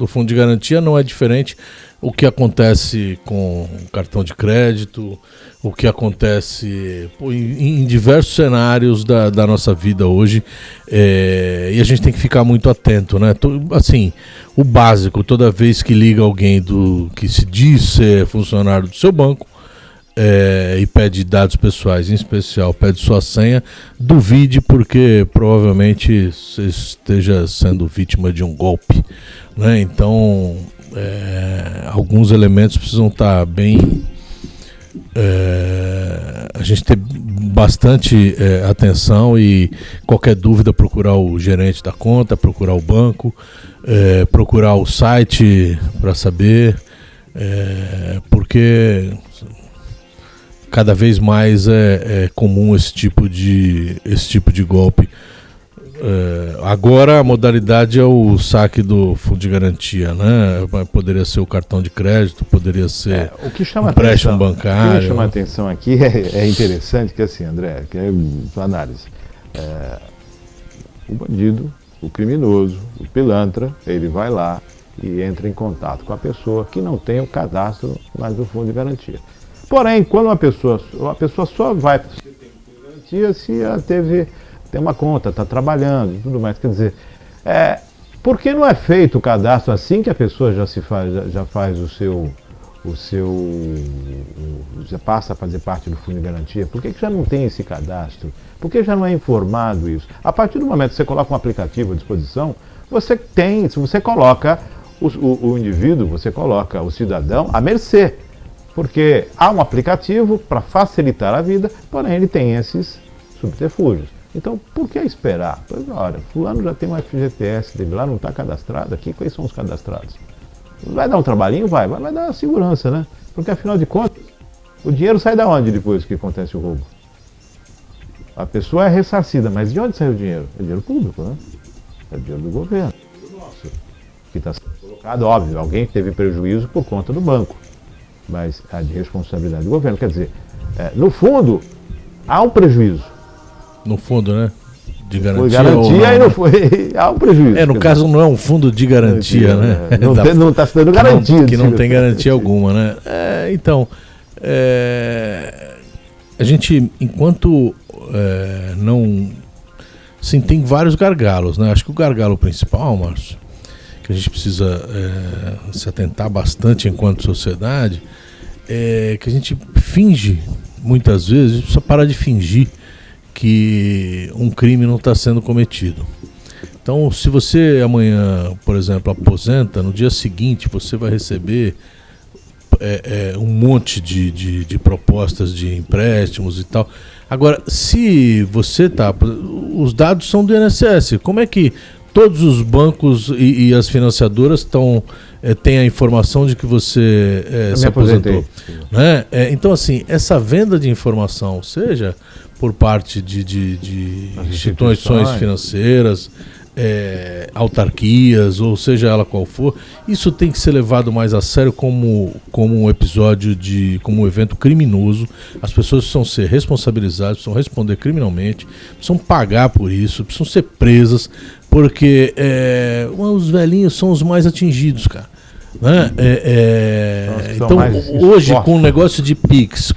fundo de garantia não é diferente. O que acontece com o cartão de crédito, o que acontece em diversos cenários da nossa vida hoje, e a gente tem que ficar muito atento, né? Assim, o básico, toda vez que liga alguém que se diz ser funcionário do seu banco, e pede dados pessoais, em especial pede sua senha, duvide, porque provavelmente você esteja sendo vítima de um golpe, né? Então alguns elementos precisam estar bem, a gente ter bastante atenção, e qualquer dúvida procurar o gerente da conta, procurar o banco, procurar o site para saber, porque cada vez mais é comum esse tipo de golpe. Agora a modalidade é o saque do fundo de garantia, né? Poderia ser o cartão de crédito, poderia ser o que chama empréstimo bancário. O que chama a atenção aqui é interessante, que assim, André, que é sua análise. O bandido, o criminoso, o pilantra, ele vai lá e entra em contato com a pessoa que não tem o cadastro mais do fundo de garantia. Porém, quando a pessoa só vai para o fundo de garantia se ela tem uma conta, está trabalhando e tudo mais. Quer dizer, por que não é feito o cadastro assim que a pessoa já faz já passa a fazer parte do fundo de garantia? Por que já não tem esse cadastro? Por que já não é informado isso? A partir do momento que você coloca um aplicativo à disposição, se você coloca o indivíduo, você coloca o cidadão à mercê. Porque há um aplicativo para facilitar a vida, porém ele tem esses subterfúgios. Então, por que esperar? Olha, fulano já tem um FGTS dele lá, não está cadastrado aqui, quais são os cadastrados? Vai dar um trabalhinho? Vai dar segurança, né? Porque afinal de contas, o dinheiro sai da onde depois que acontece o roubo? A pessoa é ressarcida, mas de onde sai o dinheiro? É dinheiro público, né? É dinheiro do governo. Nosso, que está sendo colocado, óbvio, alguém teve prejuízo por conta do banco, mas a de responsabilidade do governo. Quer dizer, no fundo, há um prejuízo. No fundo, né? De garantia. Garantia não, há um prejuízo. No caso, não é um fundo de garantia, né? Não está se dando garantia. Que não tem garantia alguma, né? Então, a gente, enquanto não... Sim, tem vários gargalos, né? Acho que o gargalo principal, Márcio, que a gente precisa se atentar bastante enquanto sociedade, é que a gente finge, muitas vezes, a gente precisa parar de fingir que um crime não está sendo cometido. Então, se você amanhã, por exemplo, aposenta, no dia seguinte você vai receber um monte de propostas de empréstimos e tal. Agora, se você os dados são do INSS, como é que todos os bancos e as financiadoras têm a informação de que você se aposentou? Né? Então, assim, essa venda de informação, seja por parte de instituições financeiras, autarquias, ou seja ela qual for, isso tem que ser levado mais a sério como um episódio como um evento criminoso. As pessoas precisam ser responsabilizadas, precisam responder criminalmente, precisam pagar por isso, precisam ser presas, porque os velhinhos são os mais atingidos, cara. Né? Então hoje com o negócio de Pix,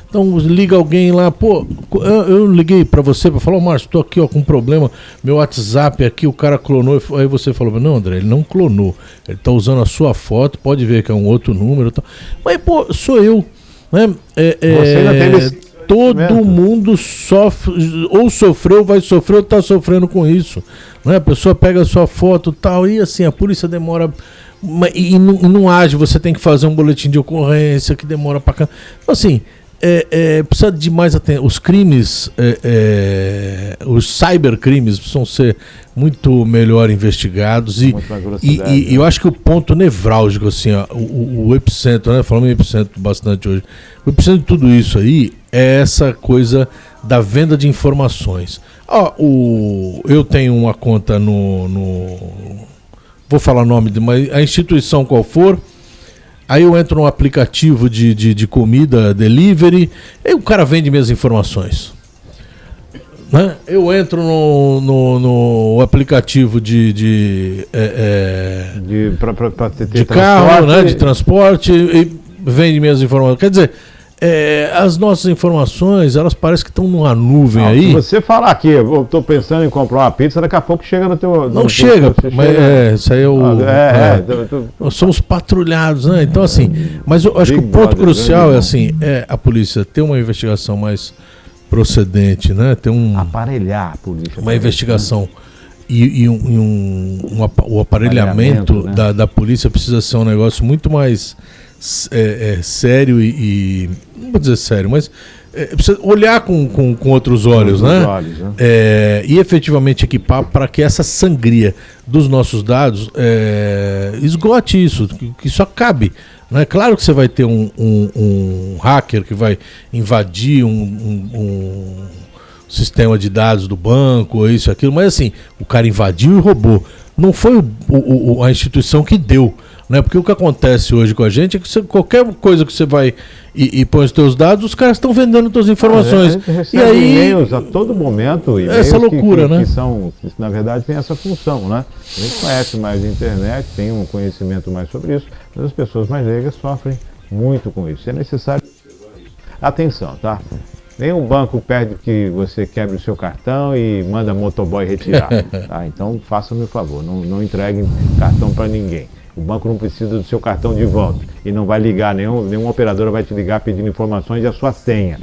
então liga alguém lá, pô, eu liguei pra você pra falar, Márcio, tô aqui com um problema, meu WhatsApp aqui, o cara clonou, aí você falou, não, André, ele não clonou, ele tá usando a sua foto, pode ver que é um outro número, mas pô, sou eu, né? Você ainda tem todo mundo sofre, ou sofreu, vai sofrer, ou tá sofrendo com isso, né? A pessoa pega a sua foto e tal, e assim, a polícia demora e não age, você tem que fazer um boletim de ocorrência que demora pra cá. Então, assim, precisa de mais atenção. Os crimes, os cybercrimes precisam ser muito melhor investigados e eu acho que o ponto nevrálgico, assim, ó, o epicentro, né? Falamos em epicentro bastante hoje. O epicentro de tudo isso aí é essa coisa da venda de informações. Eu tenho uma conta vou falar o nome mas a instituição qual for, aí eu entro no aplicativo de comida, delivery, aí o cara vende minhas informações. Né? Eu entro no aplicativo de carro, né? De transporte, e vende minhas informações. Quer dizer, as nossas informações, elas parecem que estão numa nuvem aí. Se você falar aqui, eu estou pensando em comprar uma pizza, daqui a pouco chega no teu... Não chega, mas isso aí é o... Nós somos patrulhados, né? Então, assim, mas eu acho que o ponto crucial é assim, a polícia ter uma investigação mais procedente, né? Ter aparelhar a polícia. Uma investigação o aparelhamento, né? da polícia precisa ser um negócio muito mais... sério e não vou dizer sério, mas precisa olhar com outros olhos, né? E efetivamente equipar para que essa sangria dos nossos dados esgote isso, que isso acabe. Né? Claro que você vai ter um hacker que vai invadir um sistema de dados do banco, ou isso, aquilo, mas assim, o cara invadiu e roubou. Não foi a instituição que deu. Né? Porque o que acontece hoje com a gente é que qualquer coisa que você vai e põe os teus dados, os caras estão vendendo suas informações. E aí e-mails a todo momento, essa loucura, né? Que na verdade tem essa função, né? A gente conhece mais de internet, tem um conhecimento mais sobre isso, mas as pessoas mais leigas sofrem muito com isso. É necessário atenção, tá? Nenhum banco pede que você quebre o seu cartão e manda motoboy retirar. Tá? Então faça-me o favor, não entregue cartão para ninguém. O banco não precisa do seu cartão de volta e não vai ligar, nenhuma operadora vai te ligar pedindo informações e a sua senha.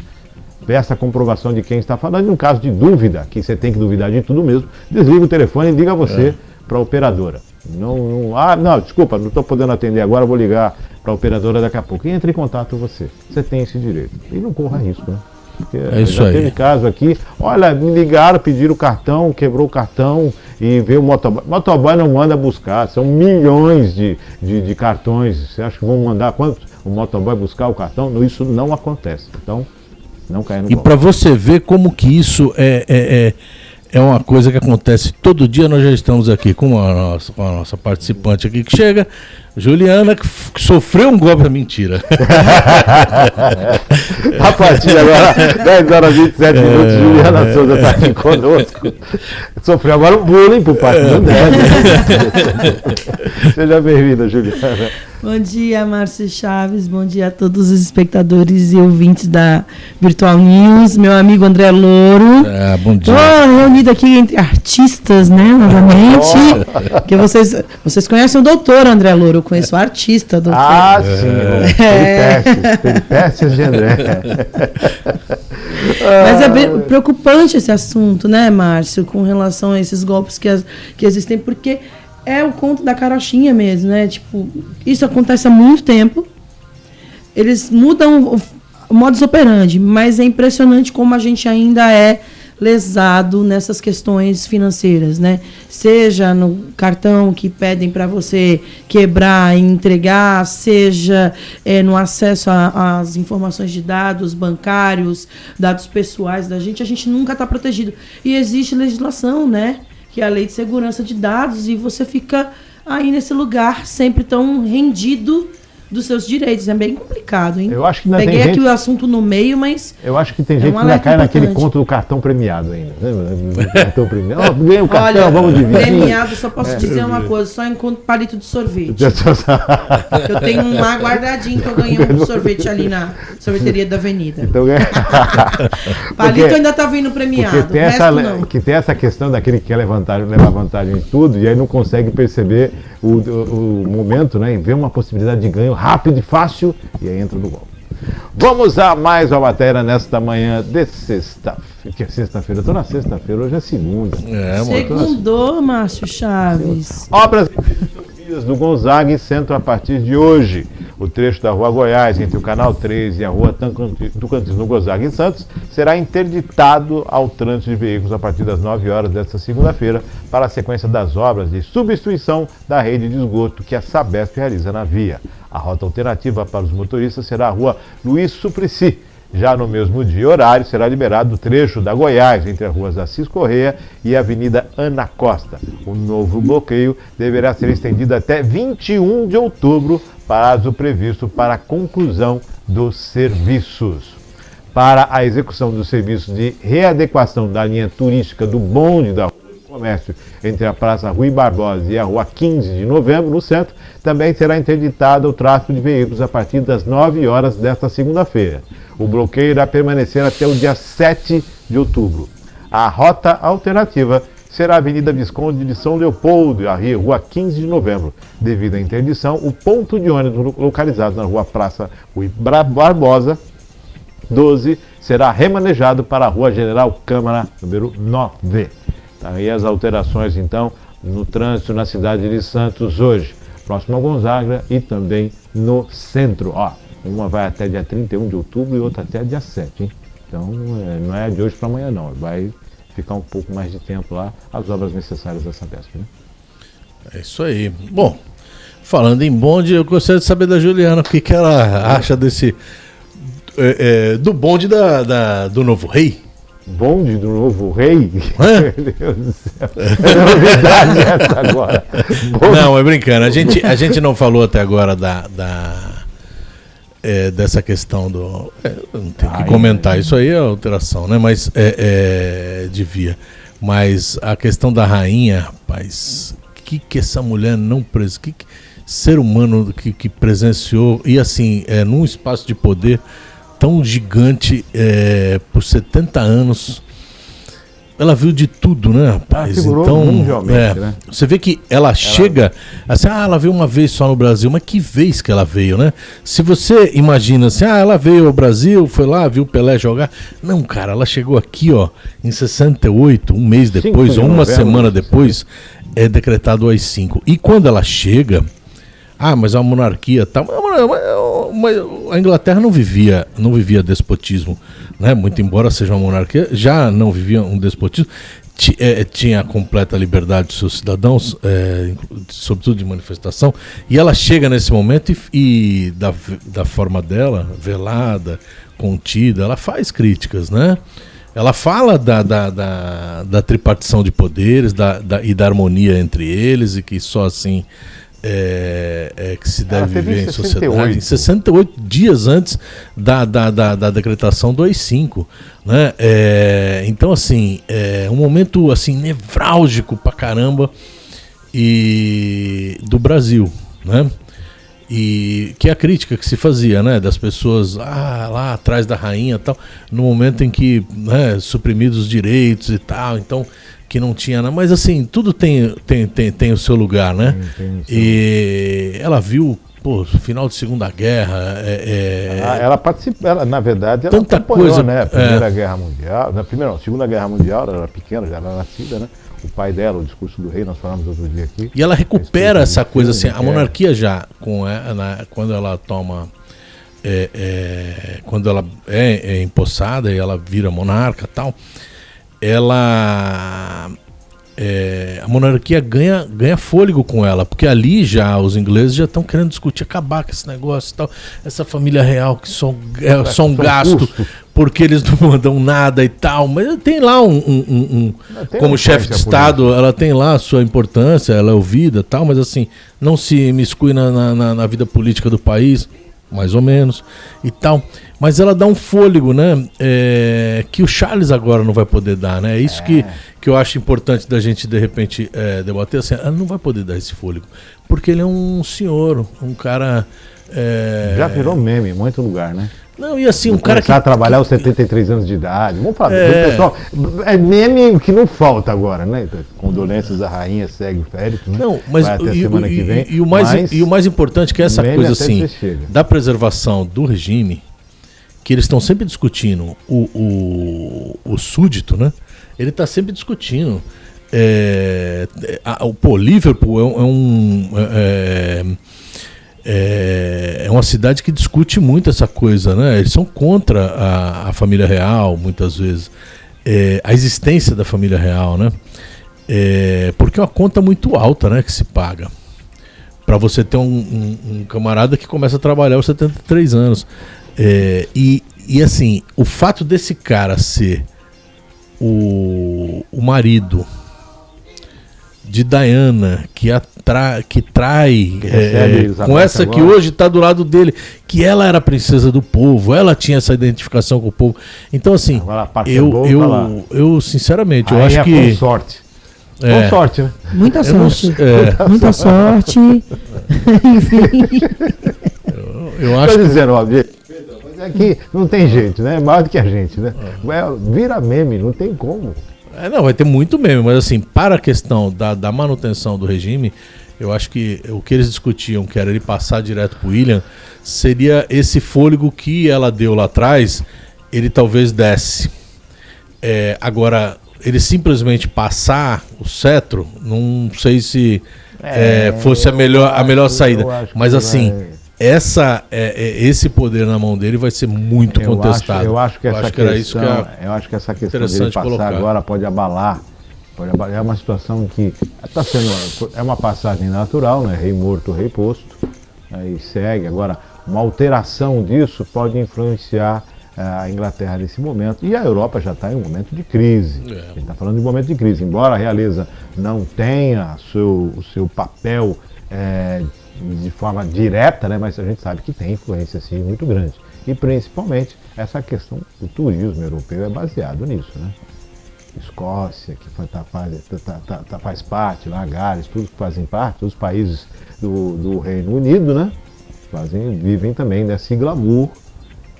Peça a comprovação de quem está falando. No caso de dúvida, que você tem que duvidar de tudo mesmo, desliga o telefone e liga você para a operadora. Desculpa, não estou podendo atender agora, vou ligar para a operadora daqui a pouco. E entre em contato com você. Você tem esse direito. E não corra risco, né? Porque já teve caso aqui, olha, me ligaram, pediram o cartão, quebrou o cartão e veio o motoboy. Motoboy não manda buscar, são milhões de cartões. Você acha que vão mandar quantos? O motoboy buscar o cartão? Isso não acontece. Então, não cai no golpe. E para você ver como que isso é uma coisa que acontece todo dia. Nós já estamos aqui com a nossa participante aqui que chega, Juliana, que sofreu um golpe. Mentira. A partir de agora, 10 horas e 27 minutos, Juliana Souza está aqui conosco. Sofreu agora um bullying por parte do André. Seja bem-vinda, Juliana. Bom dia, Márcio Chaves. Bom dia a todos os espectadores e ouvintes da Virtual News. Meu amigo André Louro. Bom dia. Estou reunido aqui entre artistas, né, novamente. Porque vocês conhecem o doutor André Louro. Eu conheço o artista, doutor. Sim. Peripécias de André. Mas é bem preocupante esse assunto, né, Márcio, com relação a esses golpes que existem, porque é o conto da carochinha mesmo, né? Tipo, isso acontece há muito tempo. Eles mudam o modus operandi, mas é impressionante como a gente ainda é lesado nessas questões financeiras, né? Seja no cartão que pedem para você quebrar e entregar, seja no acesso às informações de dados bancários, dados pessoais da gente, a gente nunca está protegido. E existe legislação, né? Que é a Lei de Segurança de Dados, e você fica aí nesse lugar sempre tão rendido dos seus direitos. É bem complicado, hein? Eu acho que Peguei aqui o assunto no meio, mas... Eu acho que tem gente que ainda cai naquele conto do cartão premiado ainda. Cartão premiado. Ganhei o cartão, olha, vamos dividir. Premiado, só posso dizer uma coisa, só encontro palito de sorvete. Eu tenho um lá guardadinho que eu ganhei um sorvete ali na sorveteria da Avenida. Então, palito ainda tá vindo premiado, tem tem essa questão daquele que quer levar vantagem em tudo e aí não consegue perceber o momento, né? E ver uma possibilidade de ganho rápido e fácil, e aí entra no golpe. Vamos a mais uma matéria nesta manhã de sexta-feira. Que é sexta-feira? Eu tô na sexta-feira, hoje é segunda. Segundou, Márcio Chaves. Obras do Gonzaga em centro a partir de hoje. O trecho da Rua Goiás, entre o Canal 3 e a Rua Tocantins, no Gonzaga, em Santos, será interditado ao trânsito de veículos a partir das 9 horas desta segunda-feira, para a sequência das obras de substituição da rede de esgoto que a Sabesp realiza na via. A rota alternativa para os motoristas será a Rua Luiz Suplicy. Já no mesmo dia e horário, será liberado o trecho da Goiás, entre as ruas Assis Correia e a Avenida Ana Costa. O novo bloqueio deverá ser estendido até 21 de outubro, prazo previsto para a conclusão dos serviços. Para a execução dos serviços de readequação da linha turística do bonde da Rua do Comércio, entre a Praça Rui Barbosa e a Rua 15 de Novembro, no centro, também será interditado o tráfego de veículos a partir das 9 horas desta segunda-feira. O bloqueio irá permanecer até o dia 7 de outubro. A rota alternativa será a Avenida Visconde de São Leopoldo e a Rua 15 de Novembro. Devido à interdição, o ponto de ônibus localizado na Rua Praça Rui Barbosa 12 será remanejado para a Rua General Câmara, número 9. Aí as alterações, então, no trânsito na cidade de Santos hoje, próximo a Gonzaga e também no centro. Uma vai até dia 31 de outubro e outra até dia 7, hein? Então, não é de hoje para amanhã, não. Vai ficar um pouco mais de tempo lá, as obras necessárias dessa Sabesp, né? É isso aí. Bom, falando em bonde, eu gostaria de saber da Juliana o que ela acha desse... do bonde do Novo Rei. Bonde do Novo Rei? Meu Deus do céu. É novidade essa agora. Não, é brincando. A gente não falou até agora dessa questão do... não tem que comentar, isso aí é alteração, né? Mas devia. Mas a questão da rainha, rapaz, que essa mulher não... Que ser humano que presenciou, e assim, num espaço de poder tão gigante, por 70 anos, ela viu de tudo, né, rapaz? Então, né? Você vê que ela chega, assim, ela veio uma vez só no Brasil, mas que vez que ela veio, né? Se você imagina assim, ela veio ao Brasil, foi lá, viu o Pelé jogar. Não, cara, ela chegou aqui, em 68, um mês depois, ou uma semana depois, é decretado o AI-5. E quando ela chega... mas a monarquia tal. Mas a Inglaterra não vivia despotismo, né? Muito embora seja uma monarquia, já não vivia um despotismo. Tinha a completa liberdade dos seus cidadãos, sobretudo de manifestação. E ela chega nesse momento e da forma dela, velada, contida, ela faz críticas, né? Ela fala da tripartição de poderes e da harmonia entre eles, e que só assim... que se deve viver em sociedade. Em 68 dias antes da decretação do AI-5, né? Então, assim, um momento assim nevrálgico pra caramba, e do Brasil, né? E que é a crítica que se fazia, né, das pessoas lá atrás da rainha e tal, no momento em que, né, suprimidos os direitos e tal, então que não tinha nada, mas assim, tudo tem o seu lugar, né? E ela viu, final de Segunda Guerra, ela participou, na verdade, ela tanta acompanhou, coisa, né, a Primeira Guerra Mundial, Segunda Guerra Mundial, ela era pequena, já era nascida, né? O pai dela, o discurso do rei, nós falamos outro dia aqui. E ela recupera essa coisa assim, a monarquia já, quando ela toma, quando ela é empossada e ela vira monarca e tal, a monarquia ganha fôlego com ela, porque ali já os ingleses já estão querendo discutir, acabar com esse negócio e tal, essa família real que só um gasto, porque eles não mandam nada e tal, mas tem lá como chefe de Estado, ela tem lá a sua importância, ela é ouvida e tal, mas assim, não se imiscui na vida política do país, mais ou menos, e tal. Mas ela dá um fôlego, né? Que o Charles agora não vai poder dar, né? É isso que eu acho importante da gente, de repente, debater. Assim, ela não vai poder dar esse fôlego, porque ele é um senhor, um cara... Já virou meme em muito lugar, né? Não, e assim, um cara que... Começar a trabalhar aos 73 anos de idade. Vamos falar, pessoal, é meme que não falta agora, né? Condolências à rainha, segue o férito, né? Não, mas vai até semana que vem. E o mais importante que é essa coisa assim, da preservação do regime, que eles estão sempre discutindo, o súdito, né? Ele está sempre discutindo. O Liverpool é uma cidade que discute muito essa coisa, né? Eles são contra a família real, muitas vezes. A existência da família real, né? Porque é uma conta muito alta, né, que se paga. Para você ter um camarada que começa a trabalhar aos 73 anos. E assim, o fato desse cara ser o marido de Diana, que trai com essa agora, que hoje está do lado dele, que ela era a princesa do povo, ela tinha essa identificação com o povo. Então assim, eu sinceramente, eu acho que... Com sorte. Com sorte, né? Muita sorte. Muita sorte. Enfim. Eu acho que... dizendo, mas aqui não tem jeito, né? É mais do que a gente, né? Vira meme, não tem como. Não, vai ter muito meme, mas assim, para a questão da manutenção do regime, eu acho que o que eles discutiam, que era ele passar direto pro William, seria esse fôlego que ela deu lá atrás, ele talvez desse. Agora, ele simplesmente passar o cetro, não sei se fosse a melhor saída. Mas assim, esse poder na mão dele vai ser muito contestado. Eu acho que essa questão dele passar colocar agora pode abalar. É uma situação que está sendo, é uma passagem natural, né? Rei morto, rei posto, e segue. Agora, uma alteração disso pode influenciar a Inglaterra nesse momento, e a Europa já está em um momento de crise. A gente está falando de um momento de crise, embora a realeza não tenha o seu papel de forma direta, né? Mas a gente sabe que tem influência assim, muito grande. E principalmente essa questão do turismo europeu é baseado nisso, né? Escócia, que faz parte, lá, Gales, todos que fazem parte, os países do Reino Unido, né? Vivem também nesse glamour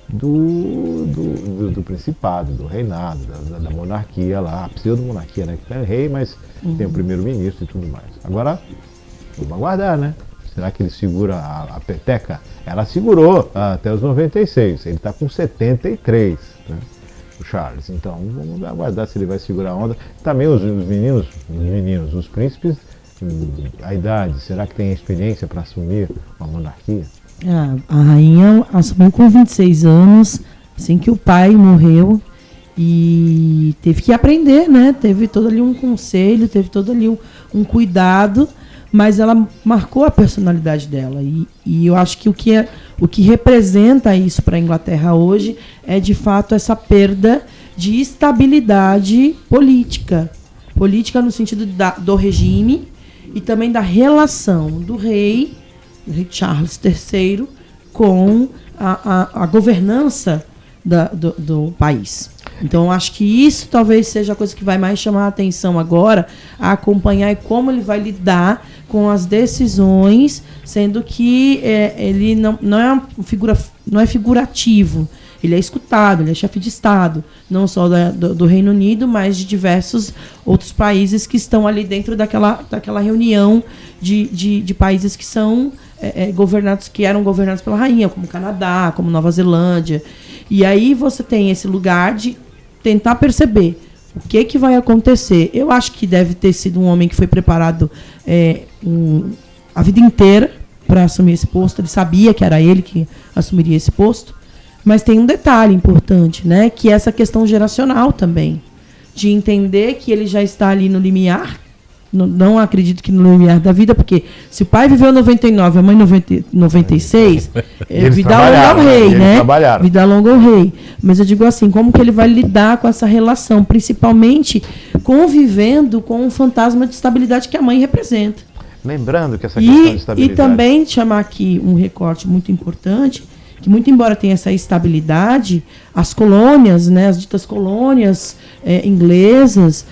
do principado, do reinado, da monarquia lá, a pseudo-monarquia, né? Que tem rei, mas tem o primeiro-ministro e tudo mais. Agora, vamos aguardar, né? Será que ele segura a peteca? Ela segurou até os 96, ele está com 73, né? O Charles. Então, vamos aguardar se ele vai segurar a onda. Também os meninos, os príncipes, a idade, será que tem experiência para assumir uma monarquia? A rainha assumiu com 26 anos, assim que o pai morreu, e teve que aprender, né? Teve todo ali um conselho, teve todo ali um cuidado, mas ela marcou a personalidade dela. E eu acho que o que representa isso para a Inglaterra hoje é, de fato, essa perda de estabilidade política. Política no sentido do regime e também da relação do rei Charles III com a governança do país. Então, eu acho que isso talvez seja a coisa que vai mais chamar a atenção agora, a acompanhar e como ele vai lidar com as decisões, sendo que ele não é uma figura, não é figurativo. Ele é escutado, ele é chefe de Estado, não só do Reino Unido, mas de diversos outros países que estão ali dentro daquela reunião de países que são governados, que eram governados pela rainha, como Canadá, como Nova Zelândia. E aí você tem esse lugar de tentar perceber o que vai acontecer. Eu acho que deve ter sido um homem que foi preparado a vida inteira para assumir esse posto. Ele sabia que era ele que assumiria esse posto. Mas tem um detalhe importante, né? Que é essa questão geracional também. De entender que ele já está ali no limiar. Não acredito que no limiar da vida, porque se o pai viveu 99, a mãe 96, vida longa ao rei, né? Vida longa ao rei. Mas eu digo assim, como que ele vai lidar com essa relação? Principalmente convivendo com o fantasma de estabilidade que a mãe representa. Lembrando que essa questão de estabilidade... E também chamar aqui um recorte muito importante, que muito embora tenha essa estabilidade, as colônias, né, as ditas colônias inglesas,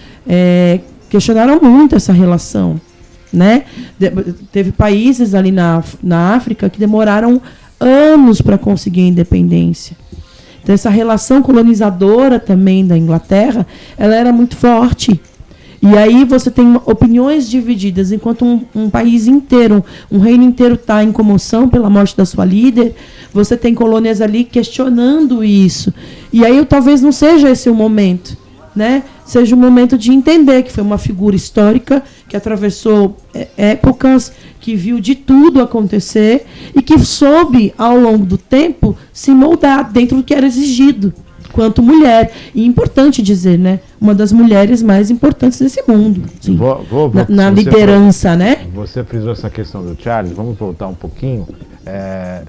questionaram muito essa relação, né? Teve países ali na África que demoraram anos para conseguir a independência. Então essa relação colonizadora também da Inglaterra, ela era muito forte. E aí você tem opiniões divididas, enquanto um país inteiro, um reino inteiro está em comoção pela morte da sua líder, você tem colônias ali questionando isso. E aí talvez não seja esse o momento, né? Seja o momento de entender que foi uma figura histórica, que atravessou épocas, que viu de tudo acontecer e que soube, ao longo do tempo, se moldar dentro do que era exigido. Quanto mulher. E importante dizer, né? Uma das mulheres mais importantes desse mundo. Sim. Na liderança, né? Você frisou essa questão do Charles, vamos voltar um pouquinho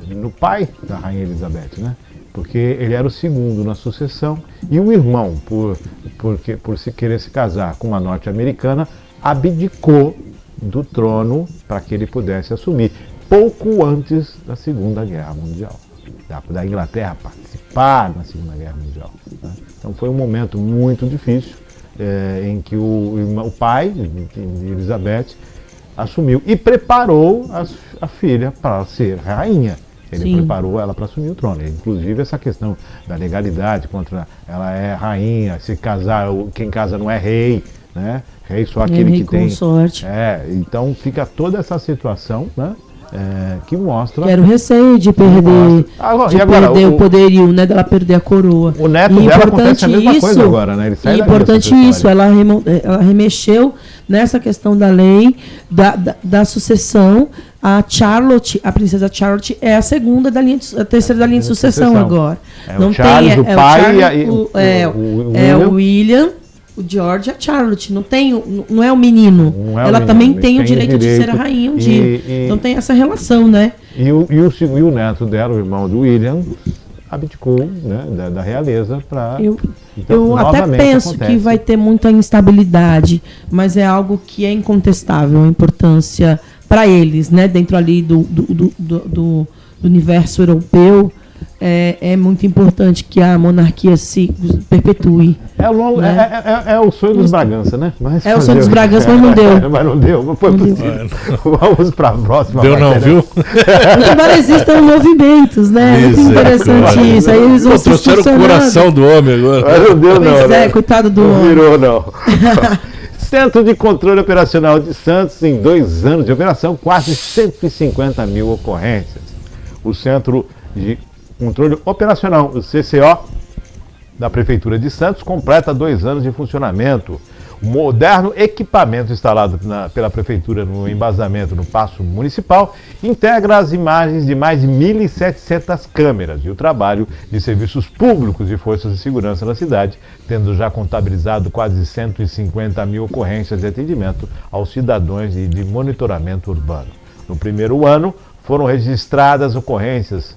no pai da Rainha Elizabeth, né? Porque ele era o segundo na sucessão e o irmão, por se querer se casar com uma norte-americana, abdicou do trono para que ele pudesse assumir, pouco antes da Segunda Guerra Mundial. Da Inglaterra participar da Segunda Guerra Mundial. Né? Então foi um momento muito difícil em que o pai de Elizabeth assumiu e preparou a filha para ser rainha. Ele preparou ela para assumir o trono. Inclusive essa questão da legalidade contra ela é rainha, se casar, quem casa não é rei, né? Rei só aquele que tem. Consorte. Então fica toda essa situação, né? Que mostra... Que era o receio de perder, perder o poderio, né, dela perder a coroa. O neto dela acontece a mesma coisa agora, né? Ele sai importante isso, ela remexeu nessa questão da lei, da sucessão. A Charlotte, a princesa Charlotte, é a segunda da linha, a terceira da linha de sucessão agora. Não o Charles, tem, o pai o William, o George e a Charlotte. Não é o menino. Ela também tem o direito de ser a rainha um dia. Então tem essa relação, né? E o neto dela, o irmão do William, abdicou, né, da realeza para... Eu até penso que vai ter muita instabilidade, mas é algo que é incontestável, a importância para eles, né, dentro ali do universo europeu. É muito importante que a monarquia se perpetue. É o sonho dos Bragança, né? Mas o sonho dos Bragança, mas não deu. Mas não deu, não foi possível. Vamos para a próxima. Deu não, viu? Embora existam movimentos, né? É muito interessante isso. Aí eles vão trouxeram o coração do homem agora. Mas não deu não, né? Coitado do homem. Não virou não. Centro de Controle Operacional de Santos, em 2 anos de operação, quase 150 mil ocorrências. O Centro de Controle Operacional, o CCO, da Prefeitura de Santos, completa 2 anos de funcionamento. O moderno equipamento instalado pela Prefeitura no embasamento no Paço Municipal integra as imagens de mais de 1.700 câmeras e o trabalho de serviços públicos e forças de segurança na cidade, tendo já contabilizado quase 150 mil ocorrências de atendimento aos cidadãos e de monitoramento urbano. No primeiro ano, foram registradas ocorrências,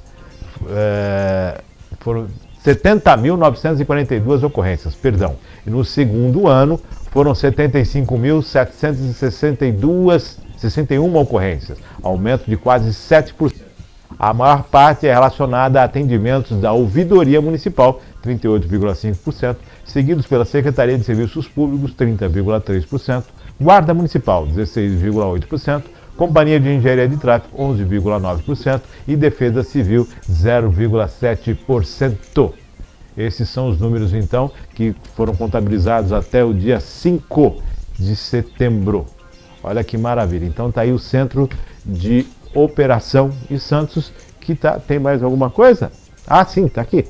foram 70.942 ocorrências, perdão. E no segundo ano, foram 75.761 ocorrências, aumento de quase 7%. A maior parte é relacionada a atendimentos da ouvidoria municipal, 38,5%, seguidos pela Secretaria de Serviços Públicos, 30,3%, Guarda Municipal, 16,8%, Companhia de Engenharia de Tráfego, 11,9% e Defesa Civil, 0,7%. Esses são os números, então, que foram contabilizados até o dia 5 de setembro. Olha que maravilha. Então está aí o Centro de Operação de Santos, que tem mais alguma coisa? Ah, sim, está aqui.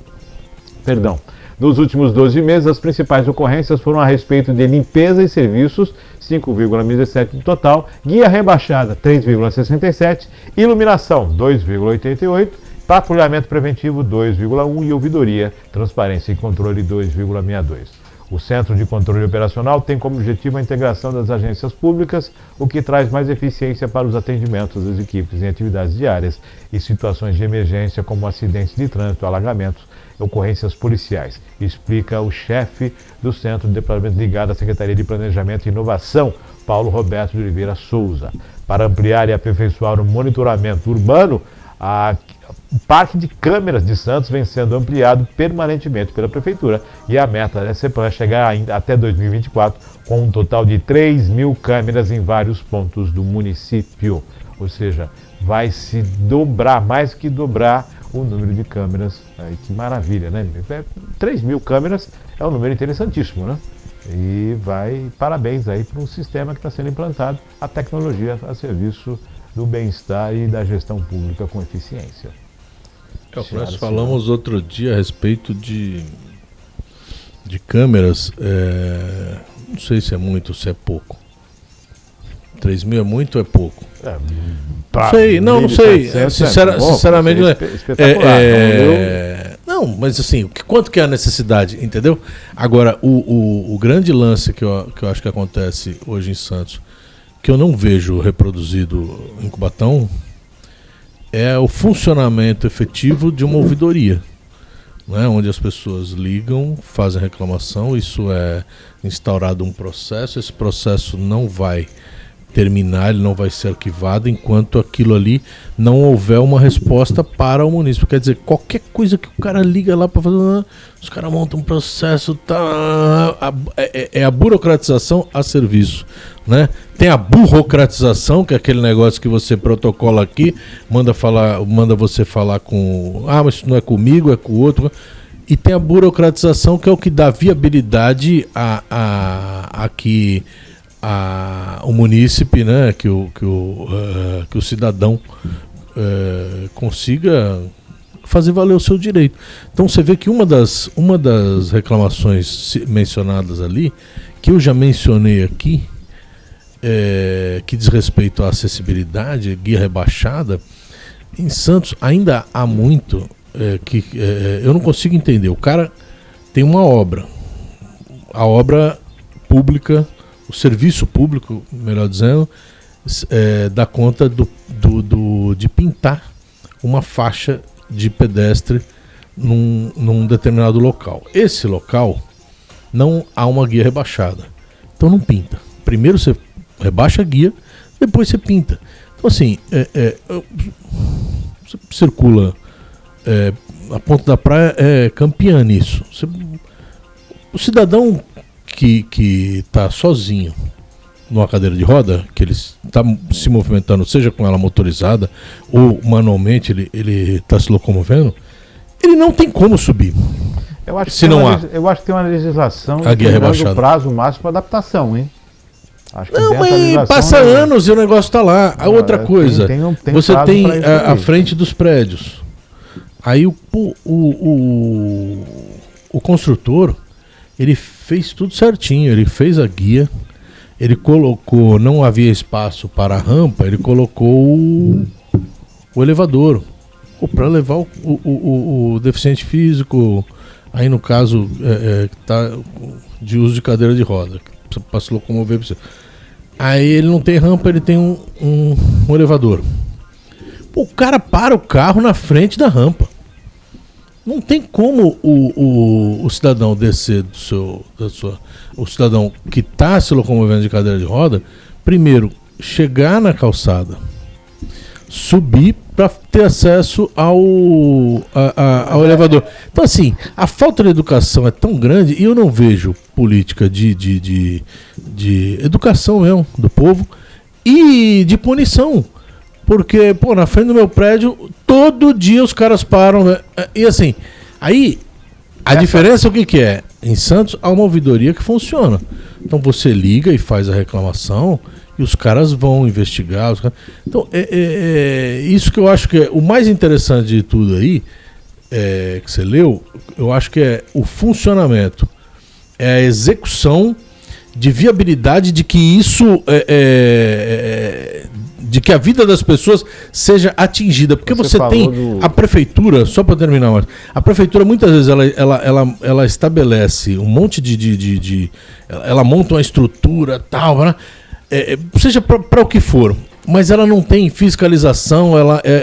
Perdão. Nos últimos 12 meses, as principais ocorrências foram a respeito de limpeza e serviços, 5,17% no total, guia rebaixada, 3,67%, iluminação, 2,88%, patrulhamento preventivo, 2,1% e ouvidoria, transparência e controle, 2,62%. O Centro de Controle Operacional tem como objetivo a integração das agências públicas, o que traz mais eficiência para os atendimentos das equipes em atividades diárias e situações de emergência como acidentes de trânsito, alagamentos, ocorrências policiais, explica o chefe do Centro de Departamento ligado à Secretaria de Planejamento e Inovação, Paulo Roberto de Oliveira Souza. Para ampliar e aperfeiçoar o monitoramento urbano, o Parque de Câmeras de Santos vem sendo ampliado permanentemente pela Prefeitura e a meta é chegar ainda até 2024 com um total de 3.000 câmeras em vários pontos do município. Ou seja, vai se dobrar, mais que dobrar o número de câmeras. Aí, que maravilha, né? 3.000 câmeras é um número interessantíssimo, né? E parabéns aí para um sistema que está sendo implantado, a tecnologia a serviço do bem-estar e da gestão pública com eficiência. Nós falamos outro dia a respeito de câmeras, não sei se é muito ou se é pouco. 3.000 é muito ou é pouco? Não sei. Sinceramente, não, mas assim, quanto que é a necessidade, entendeu? Agora, o grande lance que eu acho que acontece hoje em Santos, que eu não vejo reproduzido em Cubatão, é o funcionamento efetivo de uma ouvidoria, né? Onde as pessoas ligam, fazem reclamação, isso é instaurado um processo, esse processo não vai terminar, ele não vai ser arquivado enquanto aquilo ali não houver uma resposta para o município. Quer dizer, qualquer coisa que o cara liga lá para fazer, os caras montam um processo, é a burocratização a serviço, né? Tem a burocratização, que é aquele negócio que você protocola aqui, manda você falar com, mas isso não é comigo, é com o outro. E tem a burocratização, que é o que dá viabilidade a que o munícipe, né, que o cidadão consiga fazer valer o seu direito. Então você vê que uma das reclamações mencionadas ali, que eu já mencionei aqui, que diz respeito à acessibilidade, guia rebaixada, em Santos ainda há muito que eu não consigo entender. O cara tem uma obra, a obra pública, o serviço público, melhor dizendo, dá conta de pintar uma faixa de pedestre num determinado local. Esse local não há uma guia rebaixada, então não pinta. Primeiro você rebaixa a guia, depois você pinta. Então assim, você circula, a Ponta da Praia é campeã nisso. O cidadão que está sozinho numa cadeira de roda, que ele está se movimentando, seja com ela motorizada ou manualmente ele está se locomovendo, ele não tem como subir. Eu acho que tem uma legislação que dá o prazo máximo para adaptação, hein? Acho que não, mas passa anos e o negócio está lá. A outra coisa, você tem a frente dos prédios. Aí o construtor, ele fez tudo certinho, ele fez a guia, ele colocou, não havia espaço para a rampa, ele colocou o elevador para levar o deficiente físico, aí no caso tá de uso de cadeira de roda, para se locomover. Aí ele não tem rampa, ele tem um elevador. O cara para o carro na frente da rampa. Não tem como o cidadão descer o cidadão que está se locomovendo de cadeira de roda, primeiro, chegar na calçada, subir para ter acesso ao elevador. Então, assim, a falta de educação é tão grande e eu não vejo política de educação mesmo do povo e de punição. Porque, pô, na frente do meu prédio, todo dia os caras param. E assim, aí, a diferença é o que é? Em Santos, há uma ouvidoria que funciona. Então você liga e faz a reclamação e os caras vão investigar. Então, isso que eu acho que é o mais interessante de tudo aí, que você leu, eu acho que é o funcionamento, é a execução de viabilidade de que isso de que a vida das pessoas seja atingida. Porque você tem a prefeitura, só para terminar, a prefeitura muitas vezes ela estabelece um monte ela monta uma estrutura tal, né? Seja para o que for, mas ela não tem fiscalização,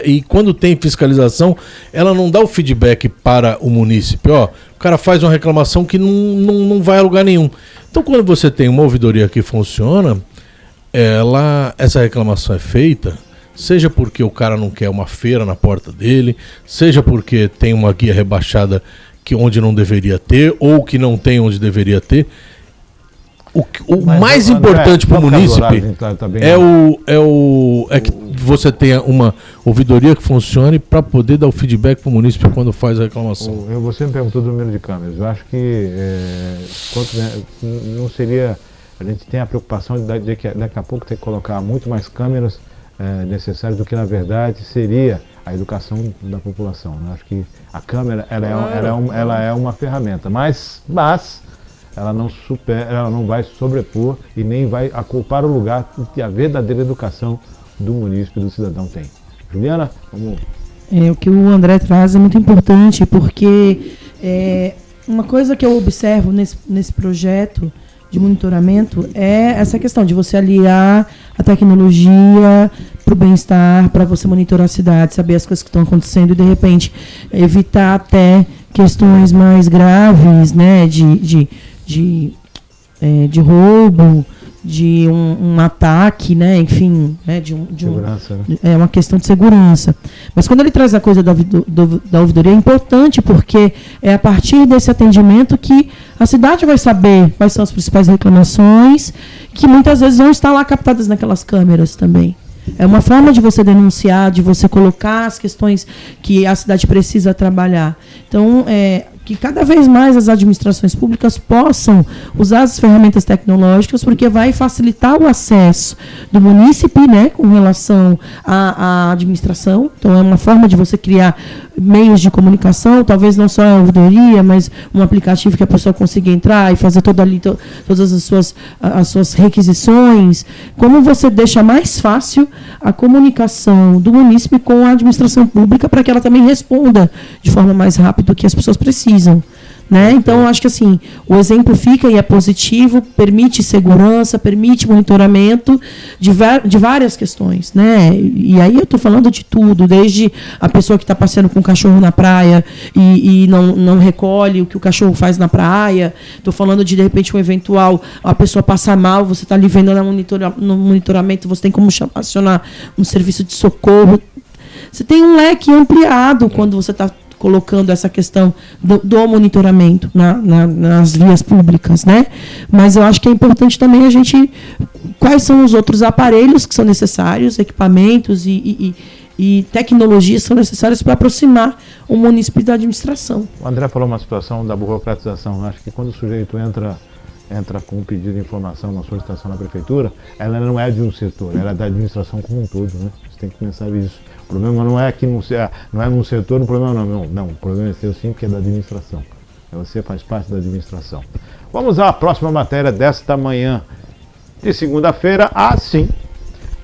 e quando tem fiscalização, ela não dá o feedback para o munícipe. Ó, o cara faz uma reclamação que não vai a lugar nenhum. Então, quando você tem uma ouvidoria que funciona, essa reclamação é feita, seja porque o cara não quer uma feira na porta dele, seja porque tem uma guia rebaixada onde não deveria ter, ou que não tem onde deveria ter. O mais importante para o munícipe é que você tenha uma ouvidoria que funcione para poder dar o feedback para o munícipe quando faz a reclamação. Você me perguntou do número de câmeras. Eu acho que não seria... A gente tem a preocupação de que daqui a pouco tem que colocar muito mais câmeras necessárias do que, na verdade, seria a educação da população. Eu acho que a câmera ela é uma ferramenta, mas ela não vai sobrepor e nem vai ocupar o lugar que a verdadeira educação do munícipe e do cidadão tem. Juliana, vamos... O que o André traz é muito importante, porque uma coisa que eu observo nesse projeto de monitoramento é essa questão de você aliar a tecnologia para o bem-estar, para você monitorar a cidade, saber as coisas que estão acontecendo e, de repente, evitar até questões mais graves, né, de roubo, de um ataque, né, enfim, né, segurança, né? É uma questão de segurança. Mas quando ele traz a coisa da ouvidoria, é importante, porque é a partir desse atendimento que a cidade vai saber quais são as principais reclamações, que muitas vezes vão estar lá captadas naquelas câmeras também. É uma forma de você denunciar, de você colocar as questões que a cidade precisa trabalhar. Então, que cada vez mais as administrações públicas possam usar as ferramentas tecnológicas, porque vai facilitar o acesso do munícipe, né, com relação à administração. Então, é uma forma de você criar meios de comunicação, talvez não só a ouvidoria, mas um aplicativo que a pessoa consiga entrar e fazer todas as suas requisições. Como você deixa mais fácil a comunicação do munícipe com a administração pública para que ela também responda de forma mais rápida o que as pessoas precisam. Né? Então, eu acho que assim, o exemplo fica e é positivo, permite segurança, permite monitoramento de várias questões. Né? E aí eu estou falando de tudo, desde a pessoa que está passeando com o cachorro na praia e não recolhe o que o cachorro faz na praia. Estou falando de repente, um eventual, a pessoa passa mal, você está ali vendo no monitoramento, você tem como acionar um serviço de socorro. Você tem um leque ampliado quando você está colocando essa questão do monitoramento nas vias públicas, né? Mas eu acho que é importante também a gente... Quais são os outros aparelhos que são necessários, equipamentos e tecnologias que são necessárias para aproximar o município da administração. O André falou uma situação da burocratização. Acho que quando o sujeito entra com um pedido de informação, uma solicitação na prefeitura, ela não é de um setor, ela é da administração como um todo, né? Você tem que pensar isso. O problema não é que não é num setor, o problema não, o problema é seu sim, porque é da administração. Você faz parte da administração. Vamos à próxima matéria desta manhã de segunda-feira,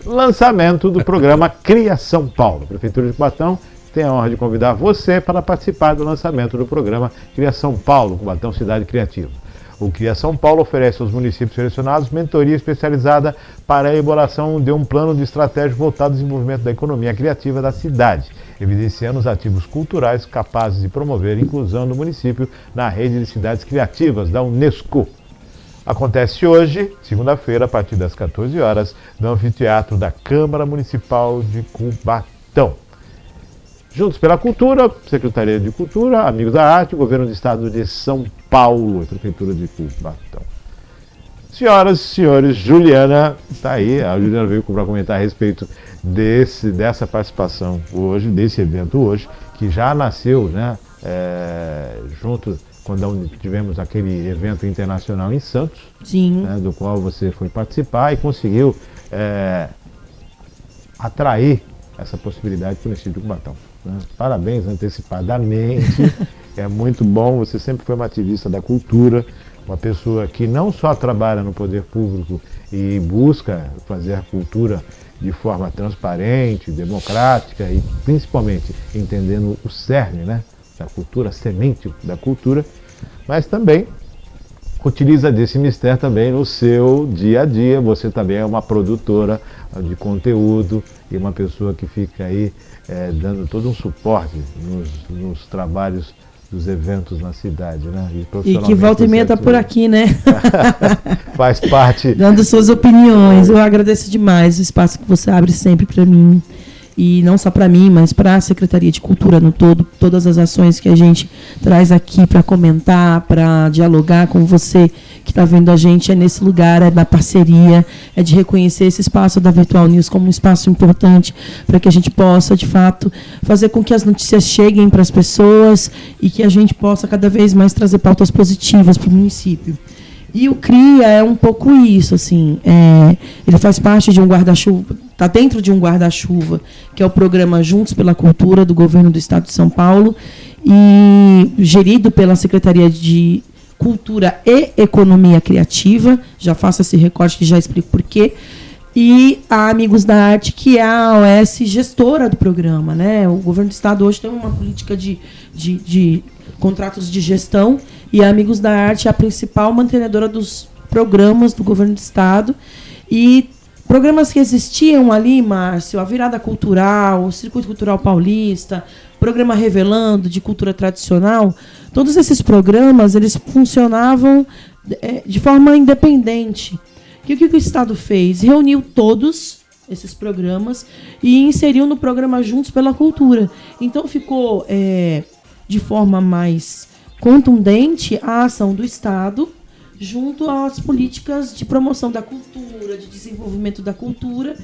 lançamento do programa Cria São Paulo. A Prefeitura de Cubatão tem a honra de convidar você para participar do lançamento do programa Cria São Paulo, Cubatão Cidade Criativa. O Cria São Paulo oferece aos municípios selecionados mentoria especializada para a elaboração de um plano de estratégia voltado ao desenvolvimento da economia criativa da cidade, evidenciando os ativos culturais capazes de promover a inclusão do município na rede de cidades criativas da Unesco. Acontece hoje, segunda-feira, a partir das 14 horas, no anfiteatro da Câmara Municipal de Cubatão. Cubatão. Juntos pela Cultura, Secretaria de Cultura, Amigos da Arte, Governo do Estado de São Paulo e Prefeitura de Cubatão. Senhoras e senhores, Juliana está aí. A Juliana veio para comentar a respeito dessa participação hoje, desse evento hoje, que já nasceu, né, junto quando tivemos aquele evento internacional em Santos, Sim. Né, do qual você foi participar e conseguiu atrair essa possibilidade para o município de Cubatão. Né? Parabéns antecipadamente, é muito bom, você sempre foi uma ativista da cultura, uma pessoa que não só trabalha no poder público e busca fazer a cultura de forma transparente, democrática e principalmente entendendo o cerne, né, da cultura, a semente da cultura, mas também utiliza desse mistério também no seu dia a dia. Você também é uma produtora de conteúdo e uma pessoa que fica aí dando todo um suporte nos trabalhos dos eventos na cidade, né? E que volta e meia está por aqui, né? Faz parte. Dando suas opiniões. Eu agradeço demais o espaço que você abre sempre para mim. E não só para mim, mas para a Secretaria de Cultura no todo, todas as ações que a gente traz aqui para comentar, para dialogar com você que está vendo a gente, é nesse lugar, é da parceria, é de reconhecer esse espaço da Virtual News como um espaço importante para que a gente possa, de fato, fazer com que as notícias cheguem para as pessoas e que a gente possa cada vez mais trazer pautas positivas para o município. E o CRIA é um pouco isso, assim, ele faz parte de um guarda-chuva, está dentro de um guarda-chuva, que é o programa Juntos pela Cultura, do Governo do Estado de São Paulo, e gerido pela Secretaria de Cultura e Economia Criativa, já faço esse recorte que já explico por quê, e a Amigos da Arte, que é a OS gestora do programa, né? O Governo do Estado hoje tem uma política de contratos de gestão, e a Amigos da Arte é a principal mantenedora dos programas do Governo do Estado. E programas que existiam ali, Márcio, a Virada Cultural, o Circuito Cultural Paulista, Programa Revelando, de cultura tradicional, todos esses programas eles funcionavam de forma independente. E o que o Estado fez? Reuniu todos esses programas e inseriu no programa Juntos pela Cultura. Então ficou de forma mais contundente a ação do Estado junto às políticas de promoção da cultura, de desenvolvimento da cultura,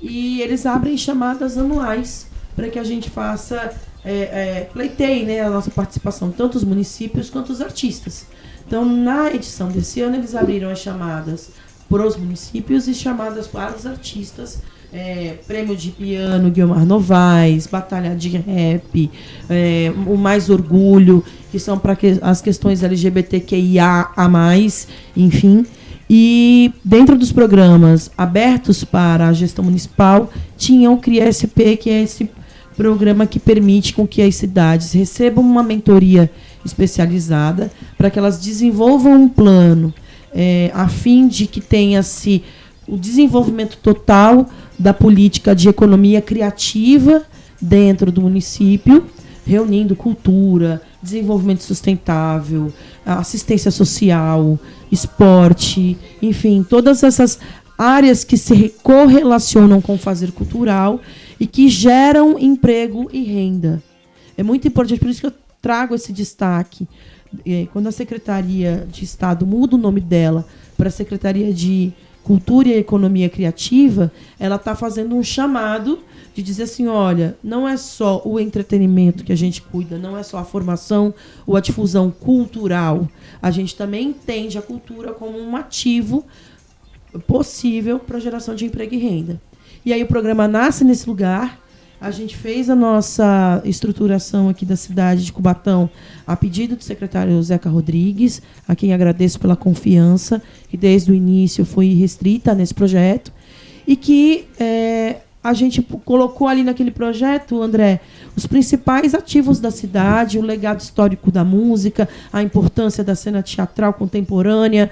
e eles abrem chamadas anuais para que a gente faça, pleiteie, né, a nossa participação, tanto os municípios quanto os artistas. Então, na edição desse ano, eles abriram as chamadas para os municípios e chamadas para os artistas. Prêmio de piano Guilmar Novaes, Batalha de Rap, o Mais Orgulho, que são para as questões LGBTQIA+, enfim. E dentro dos programas abertos para a gestão municipal, tinha o CRIA-SP, que é esse programa que permite com que as cidades recebam uma mentoria especializada para que elas desenvolvam um plano a fim de que tenha-se o desenvolvimento total da política de economia criativa dentro do município, reunindo cultura, desenvolvimento sustentável, assistência social, esporte, enfim, todas essas áreas que se correlacionam com o fazer cultural e que geram emprego e renda. É muito importante, por isso que eu trago esse destaque. Quando a Secretaria de Estado muda o nome dela para a Secretaria de Cultura e Economia Criativa, ela está fazendo um chamado de dizer assim, olha, não é só o entretenimento que a gente cuida, não é só a formação ou a difusão cultural, a gente também entende a cultura como um ativo possível para a geração de emprego e renda. E aí o programa nasce nesse lugar. A gente fez a nossa estruturação aqui da cidade de Cubatão a pedido do secretário Zeca Rodrigues, a quem agradeço pela confiança, que desde o início foi restrita nesse projeto, e que a gente colocou ali naquele projeto, André, os principais ativos da cidade, o legado histórico da música, a importância da cena teatral contemporânea,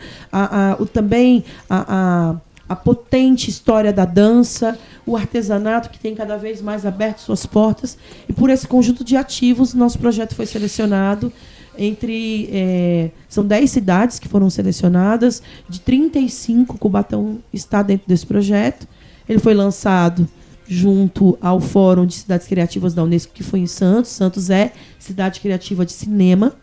também a potente história da dança, o artesanato, que tem cada vez mais aberto suas portas. E por esse conjunto de ativos, nosso projeto foi selecionado são 10 cidades que foram selecionadas, de 35, Cubatão está dentro desse projeto. Ele foi lançado junto ao Fórum de Cidades Criativas da Unesco, que foi em Santos. Santos é cidade criativa de cinema.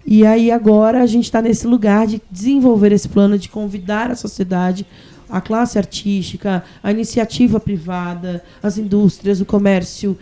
E aí agora a gente está nesse lugar de desenvolver esse plano, de convidar a sociedade, a classe artística, a iniciativa privada, as indústrias, o comércio,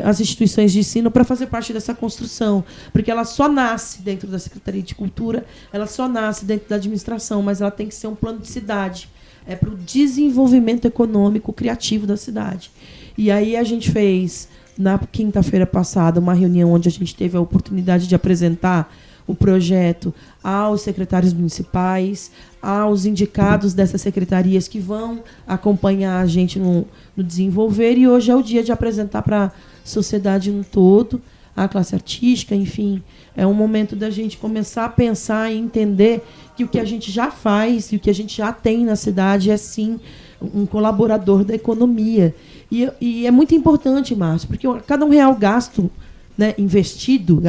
as instituições de ensino para fazer parte dessa construção. Porque ela só nasce dentro da Secretaria de Cultura, ela só nasce dentro da administração, mas ela tem que ser um plano de cidade. É para o desenvolvimento econômico, criativo da cidade. E aí a gente fez, na quinta-feira passada, uma reunião onde a gente teve a oportunidade de apresentar o projeto aos secretários municipais, aos indicados dessas secretarias que vão acompanhar a gente no desenvolver. E hoje é o dia de apresentar para a sociedade no todo, a classe artística, enfim. É um momento da gente começar a pensar e entender que o que a gente já faz e o que a gente já tem na cidade é, sim, um colaborador da economia. E é muito importante, Márcio, porque cada R$1 gasto, né, investido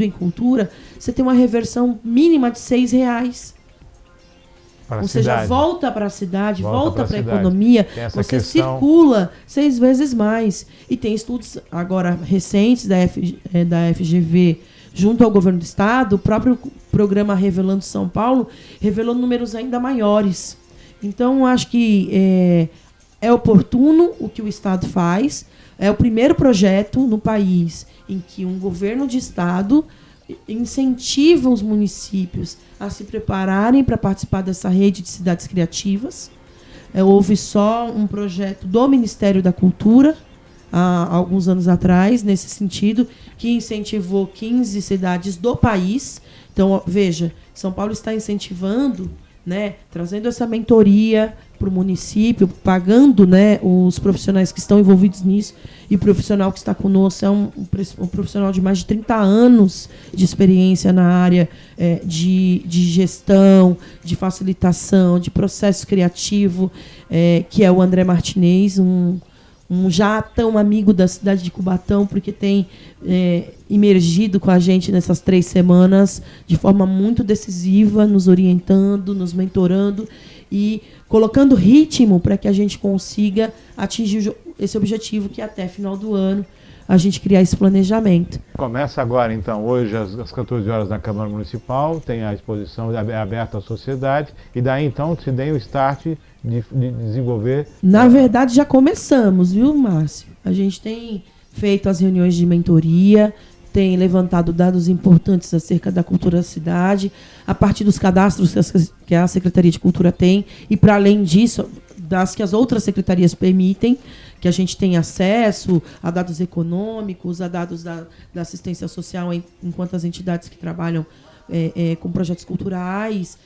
em cultura, você tem uma reversão mínima de R$6. Ou seja, volta para a cidade, volta para a economia, você circula 6 vezes mais. E tem estudos agora recentes da FGV junto ao governo do estado, o próprio programa Revelando São Paulo revelou números ainda maiores. Então, acho que é oportuno o que o estado faz. É o primeiro projeto no país em que um governo de estado incentiva os municípios a se prepararem para participar dessa rede de cidades criativas. Houve só um projeto do Ministério da Cultura, há alguns anos atrás, nesse sentido, que incentivou 15 cidades do país. Então, veja, São Paulo está incentivando, né, trazendo essa mentoria para o município, pagando, né, os profissionais que estão envolvidos nisso. E o profissional que está conosco é um profissional de mais de 30 anos de experiência na área de gestão, de facilitação, de processo criativo, que é o André Martinez, um já tão amigo da cidade de Cubatão, porque tem imergido com a gente nessas 3 semanas de forma muito decisiva, nos orientando, nos mentorando e colocando ritmo para que a gente consiga atingir esse objetivo, que é até final do ano a gente criar esse planejamento. Começa agora, então, hoje às 14 horas na Câmara Municipal, tem a exposição aberta à sociedade, e daí, então, se tem o start de desenvolver... Na verdade, já começamos, viu, Márcio? A gente tem feito as reuniões de mentoria, tem levantado dados importantes acerca da cultura da cidade, a partir dos cadastros que a Secretaria de Cultura tem, e, para além disso, das que as outras secretarias permitem, que a gente tem acesso a dados econômicos, a dados da assistência social, enquanto as entidades que trabalham com projetos culturais,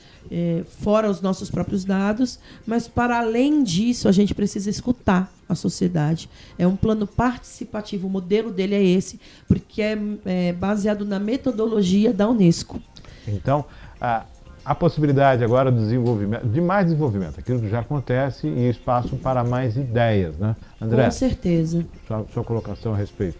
fora os nossos próprios dados. Mas, para além disso, a gente precisa escutar a sociedade. É um plano participativo, o modelo dele é esse, porque é baseado na metodologia da Unesco. Então, a possibilidade agora de mais desenvolvimento, aquilo que já acontece, e espaço para mais ideias, né? André, com certeza. Sua colocação a respeito.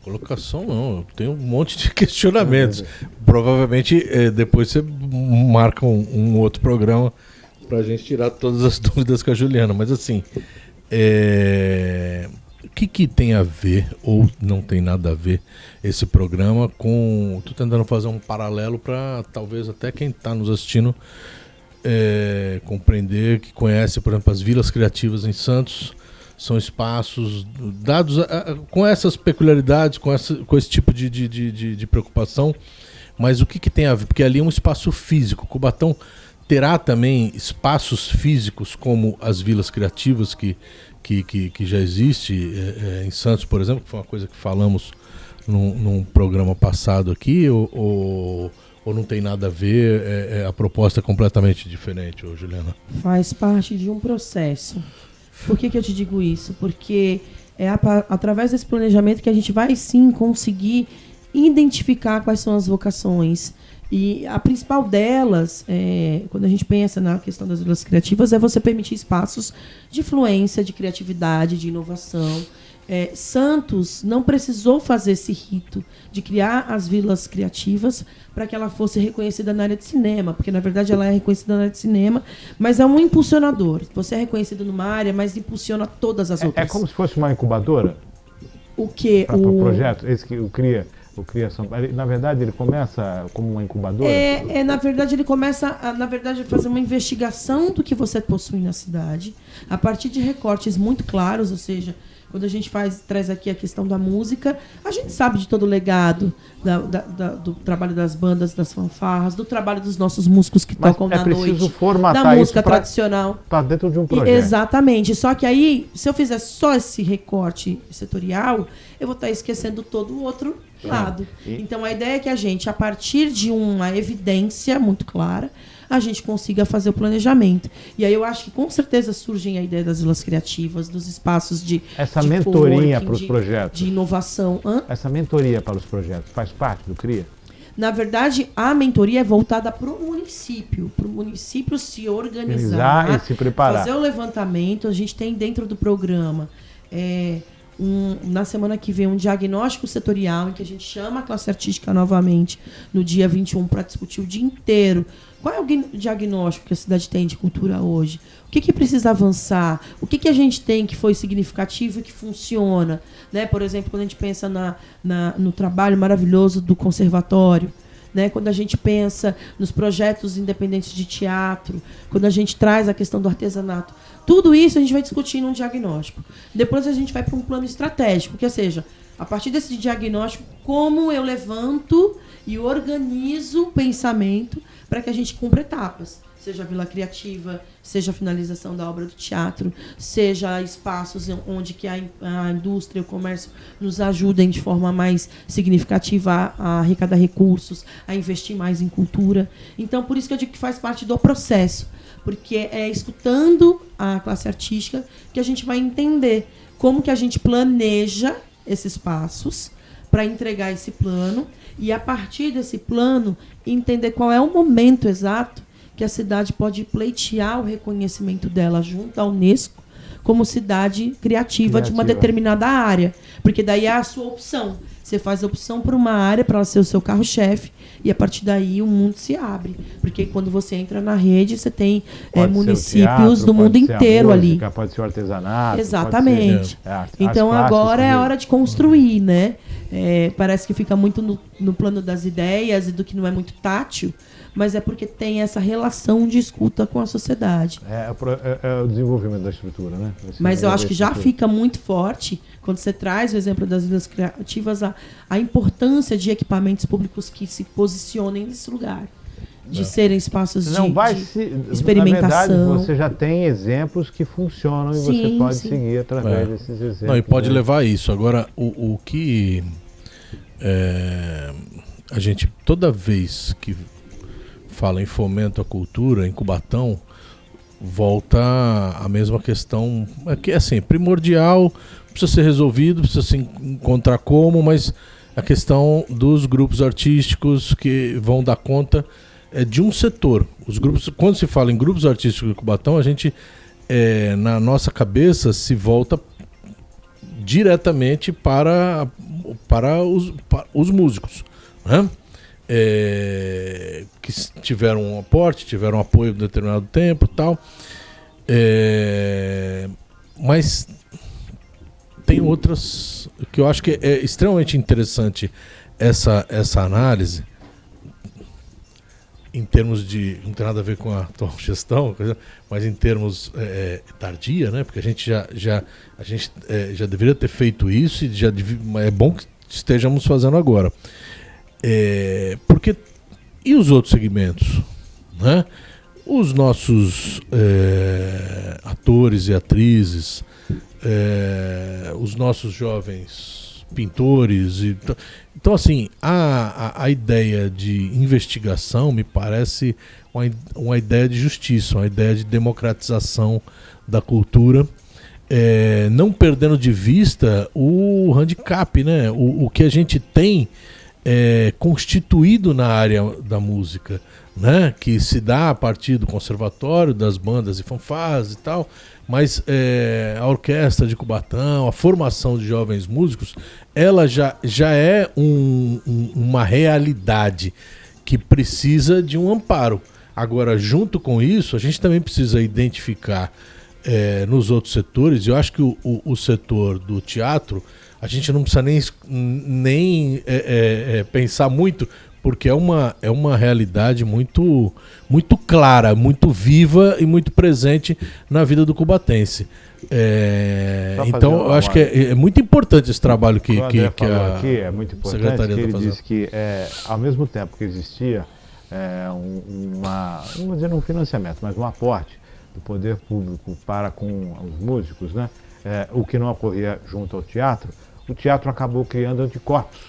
Colocação não, eu tenho um monte de questionamentos. Provavelmente depois você marca um outro programa para a gente tirar todas as dúvidas com a Juliana, mas assim, o que tem a ver, ou não tem nada a ver, esse programa com... Estou tentando fazer um paralelo para talvez até quem está nos assistindo compreender, que conhece, por exemplo, as vilas criativas em Santos. São espaços dados com essas peculiaridades, com esse tipo de preocupação, mas o que tem a ver? Porque ali é um espaço físico. Cubatão terá também espaços físicos como as vilas criativas que já existe em Santos, por exemplo, que foi uma coisa que falamos num programa passado aqui, ou não tem nada a ver, a proposta é completamente diferente, Juliana? Faz parte de um processo. Por que eu te digo isso? Porque é através desse planejamento que a gente vai sim conseguir identificar quais são as vocações. E a principal delas, quando a gente pensa na questão das vilas criativas, é você permitir espaços de fluência, de criatividade, de inovação. Santos não precisou fazer esse rito de criar as vilas criativas para que ela fosse reconhecida na área de cinema, porque na verdade ela é reconhecida na área de cinema, mas é um impulsionador. Você é reconhecido numa área, mas impulsiona todas as outras. É como se fosse uma incubadora? O que? Para o projeto? Esse que o Cria São Paulo. Na verdade, ele começa como uma incubadora? Na verdade, ele começa a fazer uma investigação do que você possui na cidade, a partir de recortes muito claros, ou seja, quando a gente traz aqui a questão da música, a gente sabe de todo o legado do trabalho das bandas, das fanfarras, do trabalho dos nossos músicos que tocam na noite, da música tradicional. Para dentro de um projeto. Exatamente. Só que aí, se eu fizer só esse recorte setorial, eu vou estar esquecendo todo o outro lado. Então, a ideia é que a gente, a partir de uma evidência muito clara, a gente consiga fazer o planejamento. E aí eu acho que com certeza surgem a ideia das vilas criativas, dos espaços de essa mentoria para os projetos. De inovação. Essa mentoria para os projetos faz parte do CRIA? Na verdade, a mentoria é voltada para o município se organizar e se preparar. Fazer o levantamento. A gente tem dentro do programa na semana que vem um diagnóstico setorial em que a gente chama a classe artística novamente no dia 21 para discutir o dia inteiro. Qual é o diagnóstico que a cidade tem de cultura hoje? O que precisa avançar? O que a gente tem que foi significativo e que funciona? Né? Por exemplo, quando a gente pensa no trabalho maravilhoso do conservatório, né? Quando a gente pensa nos projetos independentes de teatro, quando a gente traz a questão do artesanato, tudo isso a gente vai discutir num diagnóstico. Depois a gente vai para um plano estratégico, que seja, a partir desse diagnóstico, como eu levanto e organizo o pensamento para que a gente cumpra etapas. Seja a vila criativa, seja a finalização da obra do teatro, seja espaços onde que a indústria e o comércio nos ajudem de forma mais significativa a arrecadar recursos, a investir mais em cultura. Então, por isso que eu digo que faz parte do processo, porque é escutando a classe artística que a gente vai entender como que a gente planeja esses passos para entregar esse plano e, a partir desse plano, entender qual é o momento exato que a cidade pode pleitear o reconhecimento dela junto à Unesco como cidade criativa de uma determinada área. Porque daí é a sua opção. Você faz a opção por uma área para ela ser o seu carro-chefe e, a partir daí, o mundo se abre. Porque quando você entra na rede, você tem municípios do mundo inteiro ali. Pode ser o artesanato. Exatamente. Então, agora é a hora de construir, né? Parece que fica muito no plano das ideias e do que não é muito tátil, mas é porque tem essa relação de escuta com a sociedade. É o desenvolvimento da estrutura, né? Mas eu acho que já fica muito forte, quando você traz o exemplo das vilas criativas, a importância de equipamentos públicos que se posicionem nesse lugar. De serem espaços de experimentação. Na verdade, você já tem exemplos que funcionam e você pode seguir através desses exemplos. Não, e pode levar isso. Agora, o que a gente, toda vez que fala em fomento à cultura, em Cubatão, volta a mesma questão, que é assim, primordial, precisa ser resolvido, precisa se encontrar como, mas a questão dos grupos artísticos que vão dar conta de um setor. Os grupos, quando se fala em grupos artísticos de Cubatão, a gente, na nossa cabeça, se volta diretamente para os músicos, né? Que tiveram um aporte, tiveram um apoio por determinado tempo e tal. Mas tem outras que eu acho que é extremamente interessante essa análise em termos de, não tem nada a ver com a atual gestão, mas em termos tardia, né? Porque a gente já deveria ter feito isso e é bom que estejamos fazendo agora. Porque e os outros segmentos, né? Os nossos atores e atrizes, os nossos jovens pintores. Então, assim, a ideia de investigação me parece uma ideia de justiça, uma ideia de democratização da cultura, não perdendo de vista o handicap, né? O que a gente tem constituído na área da música, né? Que se dá a partir do conservatório, das bandas e fanfarras e tal, mas a orquestra de Cubatão, a formação de jovens músicos, ela já é uma realidade que precisa de um amparo. Agora, junto com isso, a gente também precisa identificar nos outros setores. Eu acho que o setor do teatro, a gente não precisa nem pensar muito, porque é uma realidade muito, muito clara, muito viva e muito presente na vida do cubatense. Então, eu acho que é muito importante esse trabalho que a aqui é muito importante, secretaria que ele está fazendo. disse que, ao mesmo tempo que existia não vou dizer um financiamento, mas um aporte do poder público para com os músicos, né? O que não ocorria junto ao teatro, o teatro acabou criando anticorpos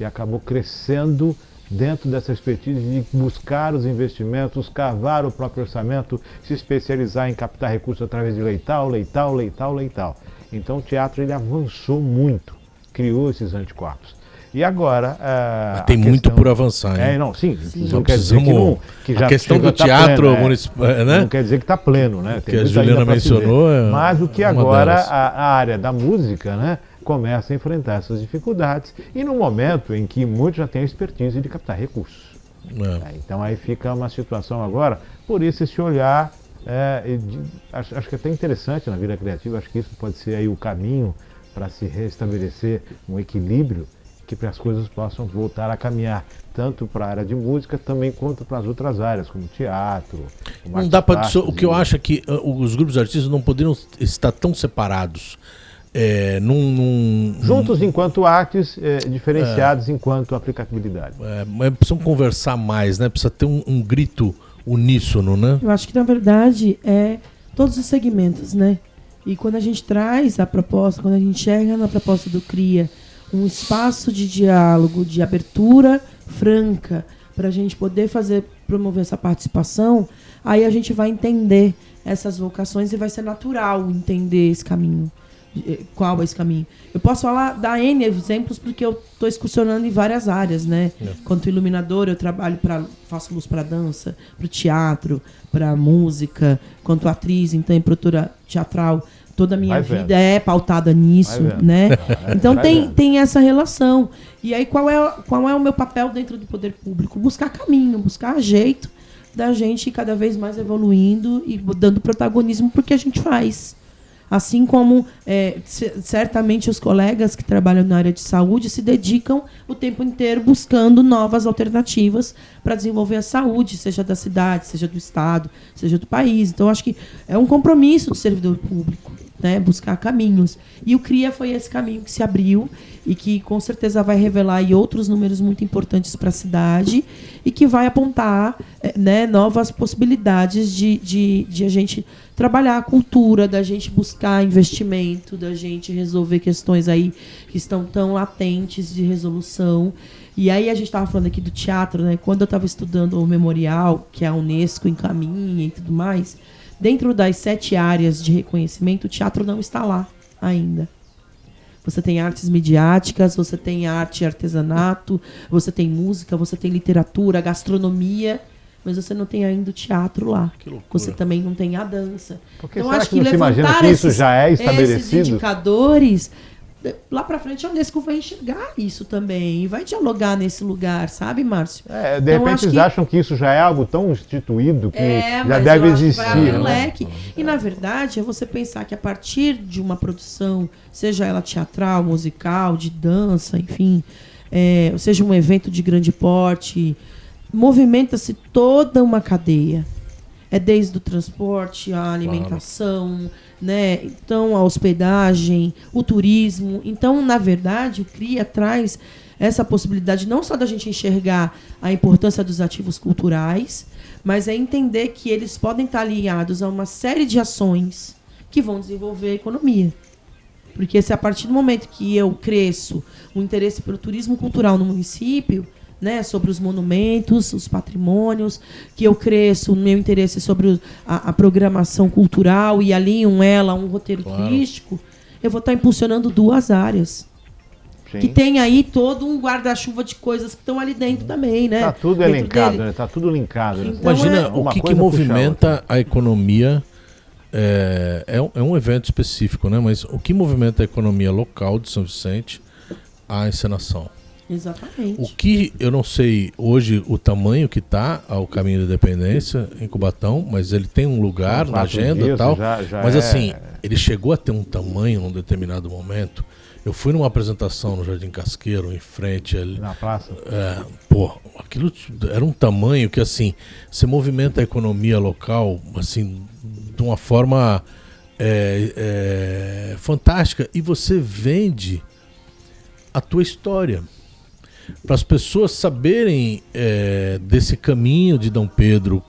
e acabou crescendo dentro dessa expertise de buscar os investimentos, cavar o próprio orçamento, se especializar em captar recursos através de leital. Então o teatro ele avançou muito, criou esses anticorpos. E agora... tem muito por avançar, hein? Isso não quer dizer que já a questão do teatro pleno, municipal, né? Não quer dizer que está pleno, né? Que a Juliana mencionou. Mas o que agora a área da música, né, começa a enfrentar essas dificuldades e no momento em que muitos já têm a expertise de captar recursos. Então aí fica uma situação agora, por isso esse olhar, acho que é até interessante na vida criativa, acho que isso pode ser aí o caminho para se restabelecer um equilíbrio, que para as coisas possam voltar a caminhar, tanto para a área de música também quanto para as outras áreas, como teatro. Não dá para o que eu acho é que os grupos artísticos não poderiam estar tão separados. Juntos enquanto artes, diferenciados enquanto aplicabilidade. Mas precisam conversar mais, né? Precisa ter um grito uníssono, né? Eu acho que, na verdade, todos os segmentos, né? E quando a gente traz a proposta, quando a gente chega na proposta do CRIA, um espaço de diálogo, de abertura franca, para a gente poder promover essa participação, aí a gente vai entender essas vocações e vai ser natural entender esse caminho. Qual é esse caminho? Eu posso dar N exemplos porque eu estou excursionando em várias áreas, né? Quanto iluminadora, eu faço luz para dança, para o teatro, para música. Quanto atriz, então, em produtora teatral, toda a minha vida é pautada nisso, né? Então tem essa relação. E aí qual é o meu papel dentro do poder público? Buscar caminho, buscar jeito da gente cada vez mais evoluindo e dando protagonismo porque a gente faz. Assim como certamente os colegas que trabalham na área de saúde se dedicam o tempo inteiro buscando novas alternativas para desenvolver a saúde, seja da cidade, seja do estado, seja do país. Então, acho que é um compromisso do servidor público, né, buscar caminhos. E o CRIA foi esse caminho que se abriu e que com certeza vai revelar aí outros números muito importantes para a cidade e que vai apontar novas possibilidades de a gente trabalhar a cultura, da gente buscar investimento, da gente resolver questões aí que estão tão latentes de resolução. E aí a gente estava falando aqui do teatro, né? Quando eu estava estudando o memorial, que a Unesco encaminha e tudo mais, dentro das 7 áreas de reconhecimento, o teatro não está lá ainda. Você tem artes midiáticas, você tem arte e artesanato, você tem música, você tem literatura, gastronomia, mas você não tem ainda o teatro lá. Que loucura. Você também não tem a dança. Porque então, será acho que não se imagina que isso já é estabelecido? Esses indicadores, lá para frente a Unesco vai enxergar isso também e vai dialogar nesse lugar, sabe, Márcio? De repente eles acham que isso já é algo tão instituído que já mas deve eu acho que existir. vai abrir né? o leque. E, na verdade, é você pensar que a partir de uma produção, seja ela teatral, musical, de dança, enfim, seja um evento de grande porte, movimenta-se toda uma cadeia. É desde o transporte, a alimentação, né? Então, a hospedagem, o turismo. Então, na verdade, o CRIA traz essa possibilidade não só da gente enxergar a importância dos ativos culturais, mas é entender que eles podem estar alinhados a uma série de ações que vão desenvolver a economia. Porque se a partir do momento que eu cresço o interesse pelo turismo cultural no município, né, sobre os monumentos, os patrimônios, que eu cresço o meu interesse sobre a programação cultural e alinho ela a um roteiro turístico, eu vou estar impulsionando 2 áreas. Sim. que tem aí todo um guarda-chuva de coisas que estão ali dentro também, né? Tá tudo Dentro elencado, dele. né? Tá tudo linkado. Né? Então, Imagina uma o que coisa puxa a movimenta a economia. É um evento específico, né? Mas o que movimenta a economia local de São Vicente? A encenação. Exatamente. O que eu não sei hoje o tamanho que está ao Caminho da Independência em Cubatão, mas ele tem um lugar na 4 agenda e dias tal. já Mas é- assim, ele chegou a ter um tamanho num determinado momento. Eu fui numa apresentação no Jardim Casqueiro, em frente ali. Na praça. Aquilo era um tamanho que assim, você movimenta a economia local assim, de uma forma fantástica, e você vende a tua história para as pessoas saberem desse caminho de Dom Pedro,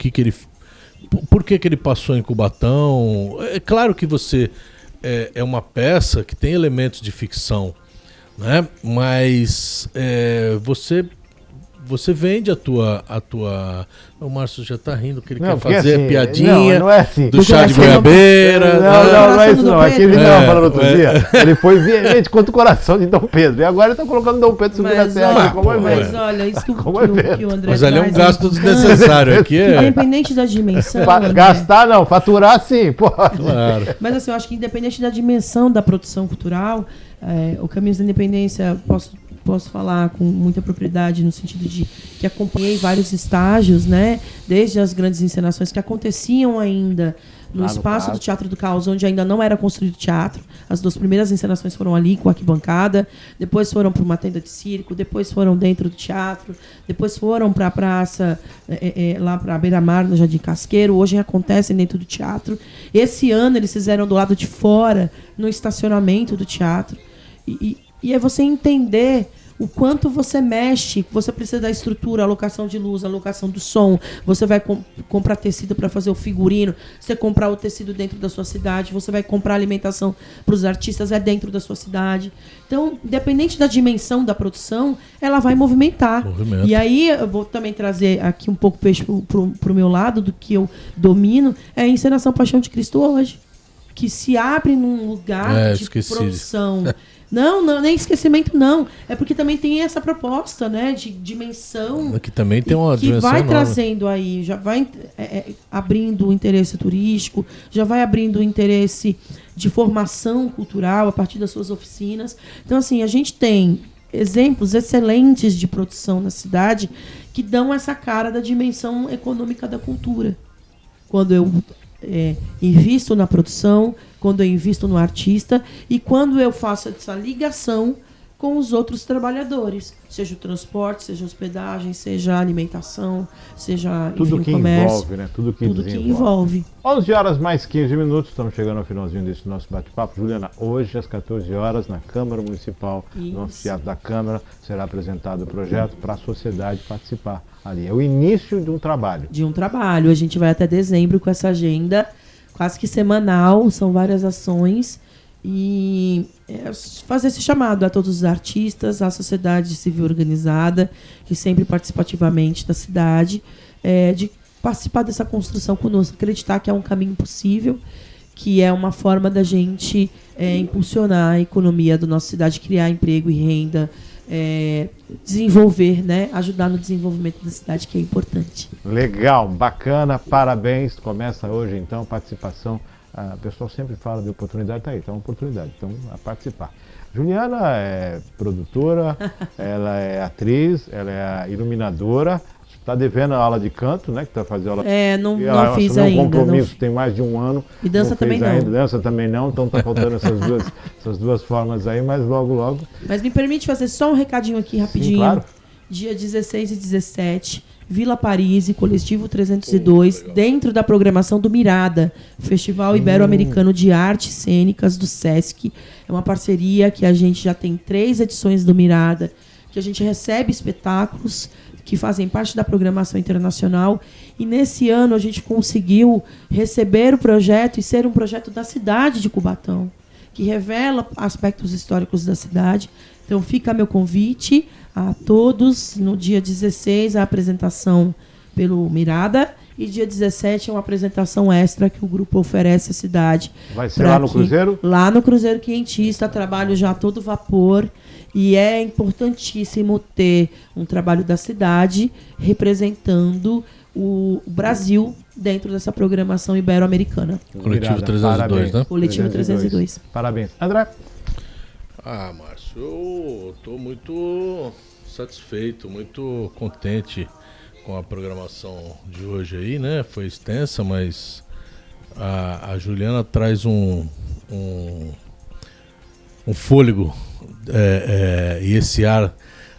por que ele passou em Cubatão. É claro que você é uma peça que tem elementos de ficção, né? Mas você vende a tua. O Márcio já tá rindo que ele quer porque fazer assim, piadinha não é assim. do chá de coração goiabeira. Não é isso não. Dom Aquele Pedro. não, falando outro dia, ele foi veemente contra o coração de Dom Pedro. E agora ele tá colocando Dom Pedro subindo a Mas, terra olha, aqui como pô, evento. mas olha, isso que Como o André Mas ali é um traz gasto importante. desnecessário aqui. Independente da dimensão. André, Gastar não, faturar sim, pode. Claro. Mas assim, eu acho que independente da dimensão da produção cultural, o Caminhos da Independência, posso falar com muita propriedade no sentido de que acompanhei vários estágios, né? Desde as grandes encenações que aconteciam ainda no Lá no espaço Caos. do Teatro do Caos, onde ainda não era construído teatro. As 2 primeiras encenações foram ali com arquibancada, depois foram para uma tenda de circo, depois foram dentro do teatro, depois foram para a praça, lá para a beira-mar, no Jardim Casqueiro. Hoje acontecem dentro do teatro. Esse ano eles fizeram do lado de fora, no estacionamento do teatro. E é você entender o quanto você mexe, você precisa da estrutura, alocação de luz, alocação do som, você vai comprar tecido para fazer o figurino, você comprar o tecido dentro da sua cidade, você vai comprar alimentação para os artistas dentro da sua cidade. Então, independente da dimensão da produção, ela vai movimentar. Movimento. E aí, eu vou também trazer aqui um pouco peixe pro meu lado, do que eu domino, é a encenação Paixão de Cristo hoje, que se abre num lugar de esqueci produção. Não, nem esquecimento não. É porque também tem essa proposta, né, de dimensão. Que também tem uma que dimensão vai enorme. trazendo aí, já vai abrindo o interesse turístico, já vai abrindo o interesse de formação cultural a partir das suas oficinas. Então, assim, a gente tem exemplos excelentes de produção na cidade que dão essa cara da dimensão econômica da cultura. Quando eu invisto na produção, quando eu invisto no artista e quando eu faço essa ligação com os outros trabalhadores, seja o transporte, seja a hospedagem, seja a alimentação, seja Tudo enfim, que o comércio, envolve, né? Tudo que tudo que desenvolve. envolve. 11 horas mais 15 minutos, estamos chegando ao finalzinho desse nosso bate-papo. Juliana, hoje às 14 horas, na Câmara Municipal, no Isso. Anfiteatro da Câmara, será apresentado o projeto para a sociedade participar ali. É o início de um trabalho. De um trabalho. A gente vai até dezembro com essa agenda quase que semanal, são várias ações. E fazer esse chamado a todos os artistas, à sociedade civil organizada, que sempre participativamente da cidade, de participar dessa construção conosco, acreditar que é um caminho possível, que é uma forma da gente impulsionar a economia da nossa cidade, criar emprego e renda, desenvolver, né? Ajudar no desenvolvimento da cidade, que é importante. Legal, bacana, parabéns. Começa hoje, então, participação. O pessoal sempre fala de oportunidade, tá aí, então oportunidade, então a participar. Juliana é produtora, ela é atriz, ela é iluminadora, está devendo a aula de canto, né, que está fazendo aula. Não Ela fiz assumiu ainda. um compromisso, Não. tem mais de um ano. E dança fez também não. ainda, dança também não, então tá faltando essas duas formas aí, mas logo. Mas me permite fazer só um recadinho aqui rapidinho. Sim, claro. Dia 16 e 17, Vila Paris, Coletivo 302, dentro da programação do Mirada, Festival Ibero-Americano de Artes Cênicas do Sesc. É uma parceria que a gente já tem 3 edições do Mirada, que a gente recebe espetáculos que fazem parte da programação internacional. E nesse ano a gente conseguiu receber o projeto e ser um projeto da cidade de Cubatão, que revela aspectos históricos da cidade. Então fica meu convite a todos, no dia 16, a apresentação pelo Mirada, E dia 17 é uma apresentação extra que o grupo oferece à cidade. Vai ser lá no Cruzeiro? Lá no Cruzeiro Quentista, trabalho já a todo vapor. E é importantíssimo ter um trabalho da cidade representando o Brasil dentro dessa programação ibero-americana. Coletivo 302, né? Coletivo 302. Parabéns. André? Márcio, eu estou muito satisfeito, muito contente com a programação de hoje aí, né? Foi extensa, mas a Juliana traz um fôlego e esse ar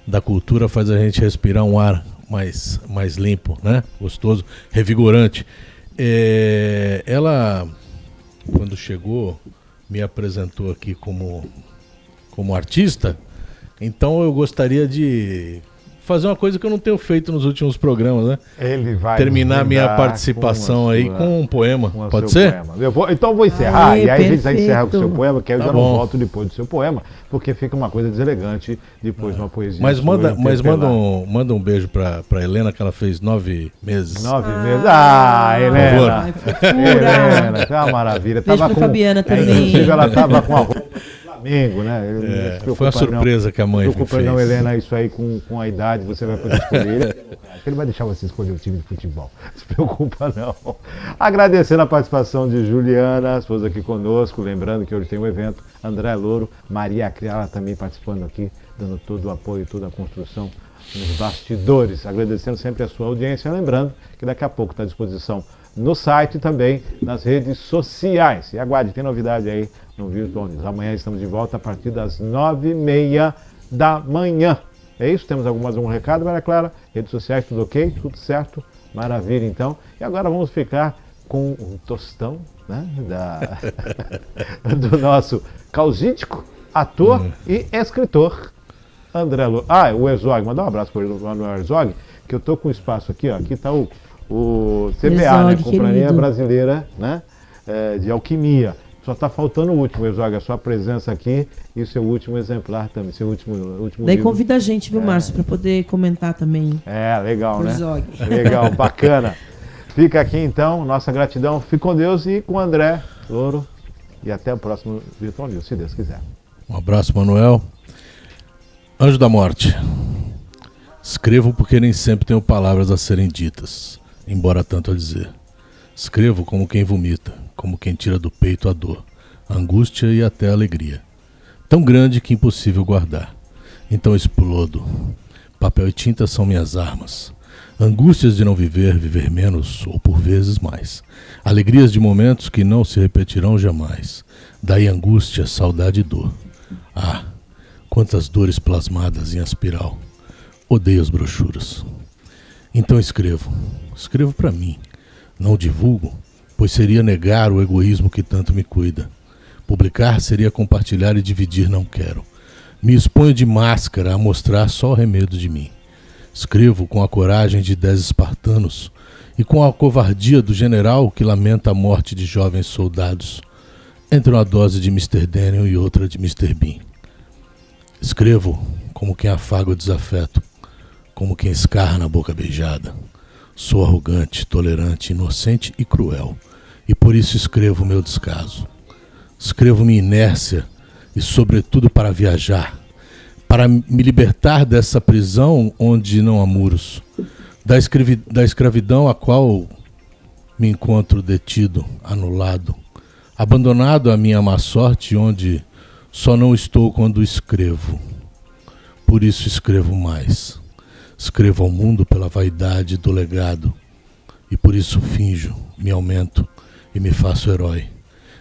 da cultura faz a gente respirar um ar mais limpo, né? Gostoso, revigorante. Ela, quando chegou, me apresentou aqui como artista, então eu gostaria de fazer uma coisa que eu não tenho feito nos últimos programas, né? Ele vai terminar minha participação aí com um poema. Pode ser? Poema. Então eu vou encerrar, e aí a gente vai encerrar com o seu poema, que eu já não volto depois do seu poema, porque fica uma coisa deselegante depois de uma poesia. Mas manda um beijo pra Helena, que ela fez 9 meses. 9 meses. Helena! Helena, que é uma maravilha. Beijo pra Fabiana também. Inclusive ela tava com a roupa Flamengo, né? Foi uma surpresa que a mãe fez. Não, Helena, isso aí com a idade você vai poder escolher. Ele vai deixar você escolher o time de futebol. Não se preocupa não. Agradecendo a participação de Juliana, esposa aqui conosco, lembrando que hoje tem um evento, André Louro, Maria Criala também participando aqui, dando todo o apoio, toda a construção nos bastidores. Agradecendo sempre a sua audiência, lembrando que daqui a pouco está à disposição no site e também nas redes sociais. E aguarde, tem novidade aí no Virtual News. Amanhã estamos de volta a partir das 9h30 da manhã. É isso? Temos algum recado, Maria Clara? Redes sociais, tudo ok? Tudo certo? Maravilha, então. E agora vamos ficar com um tostão, né? Do nosso causídico, ator e escritor, André Louro. O Herzog, mandar um abraço para o Herzog, que eu estou com espaço aqui, ó. Aqui está o CBA, Herzog, né? Companhia querido. Brasileira, né? De Alquimia. Só está faltando o último, Herzog, a sua presença aqui e o seu último exemplar também, seu último Daí livro. convida a gente, viu, Márcio, para poder comentar também. Legal, né? Herzog. Legal, bacana. Fica aqui então, nossa gratidão. Fique com Deus e com o André Louro. E até o próximo Virtual News, se Deus quiser. Um abraço, Manuel. Anjo da Morte. Escrevo porque nem sempre tenho palavras a serem ditas, embora tanto a dizer. Escrevo como quem vomita, como quem tira do peito a dor, a angústia e até a alegria. Tão grande que impossível guardar. Então explodo. Papel e tinta são minhas armas. Angústias de não viver, viver menos ou por vezes mais. Alegrias de momentos que não se repetirão jamais. Daí angústia, saudade e dor. Quantas dores plasmadas em espiral. Odeio as brochuras. Então escrevo. Escrevo para mim. Não divulgo, pois seria negar o egoísmo que tanto me cuida. Publicar seria compartilhar e dividir não quero. Me exponho de máscara a mostrar só o remedo de mim. Escrevo com a coragem de 10 espartanos e com a covardia do general que lamenta a morte de jovens soldados, entre uma dose de Mr. Daniel e outra de Mr. Bean. Escrevo como quem afaga o desafeto, como quem escarra na boca beijada. Sou arrogante, tolerante, inocente e cruel, e por isso escrevo meu descaso. Escrevo minha inércia e, sobretudo, para viajar, para me libertar dessa prisão onde não há muros, da escravidão a qual me encontro detido, anulado, abandonado à minha má sorte, onde só não estou quando escrevo. Por isso escrevo mais. Escrevo ao mundo pela vaidade do legado, e por isso finjo, me aumento e me faço herói.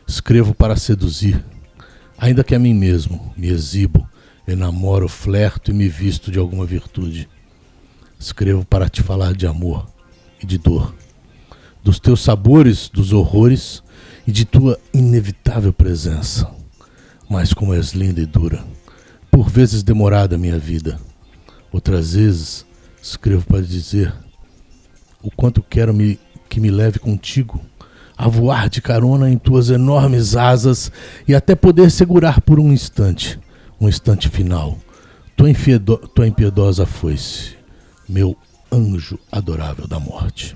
Escrevo para seduzir, ainda que a mim mesmo me exibo, enamoro, flerto e me visto de alguma virtude. Escrevo para te falar de amor e de dor, dos teus sabores, dos horrores e de tua inevitável presença. Mas como és linda e dura, por vezes demorada a minha vida, outras vezes escrevo para dizer o quanto quero que me leve contigo, a voar de carona em tuas enormes asas e até poder segurar por um instante final, tua impiedosa foice, meu anjo adorável da morte.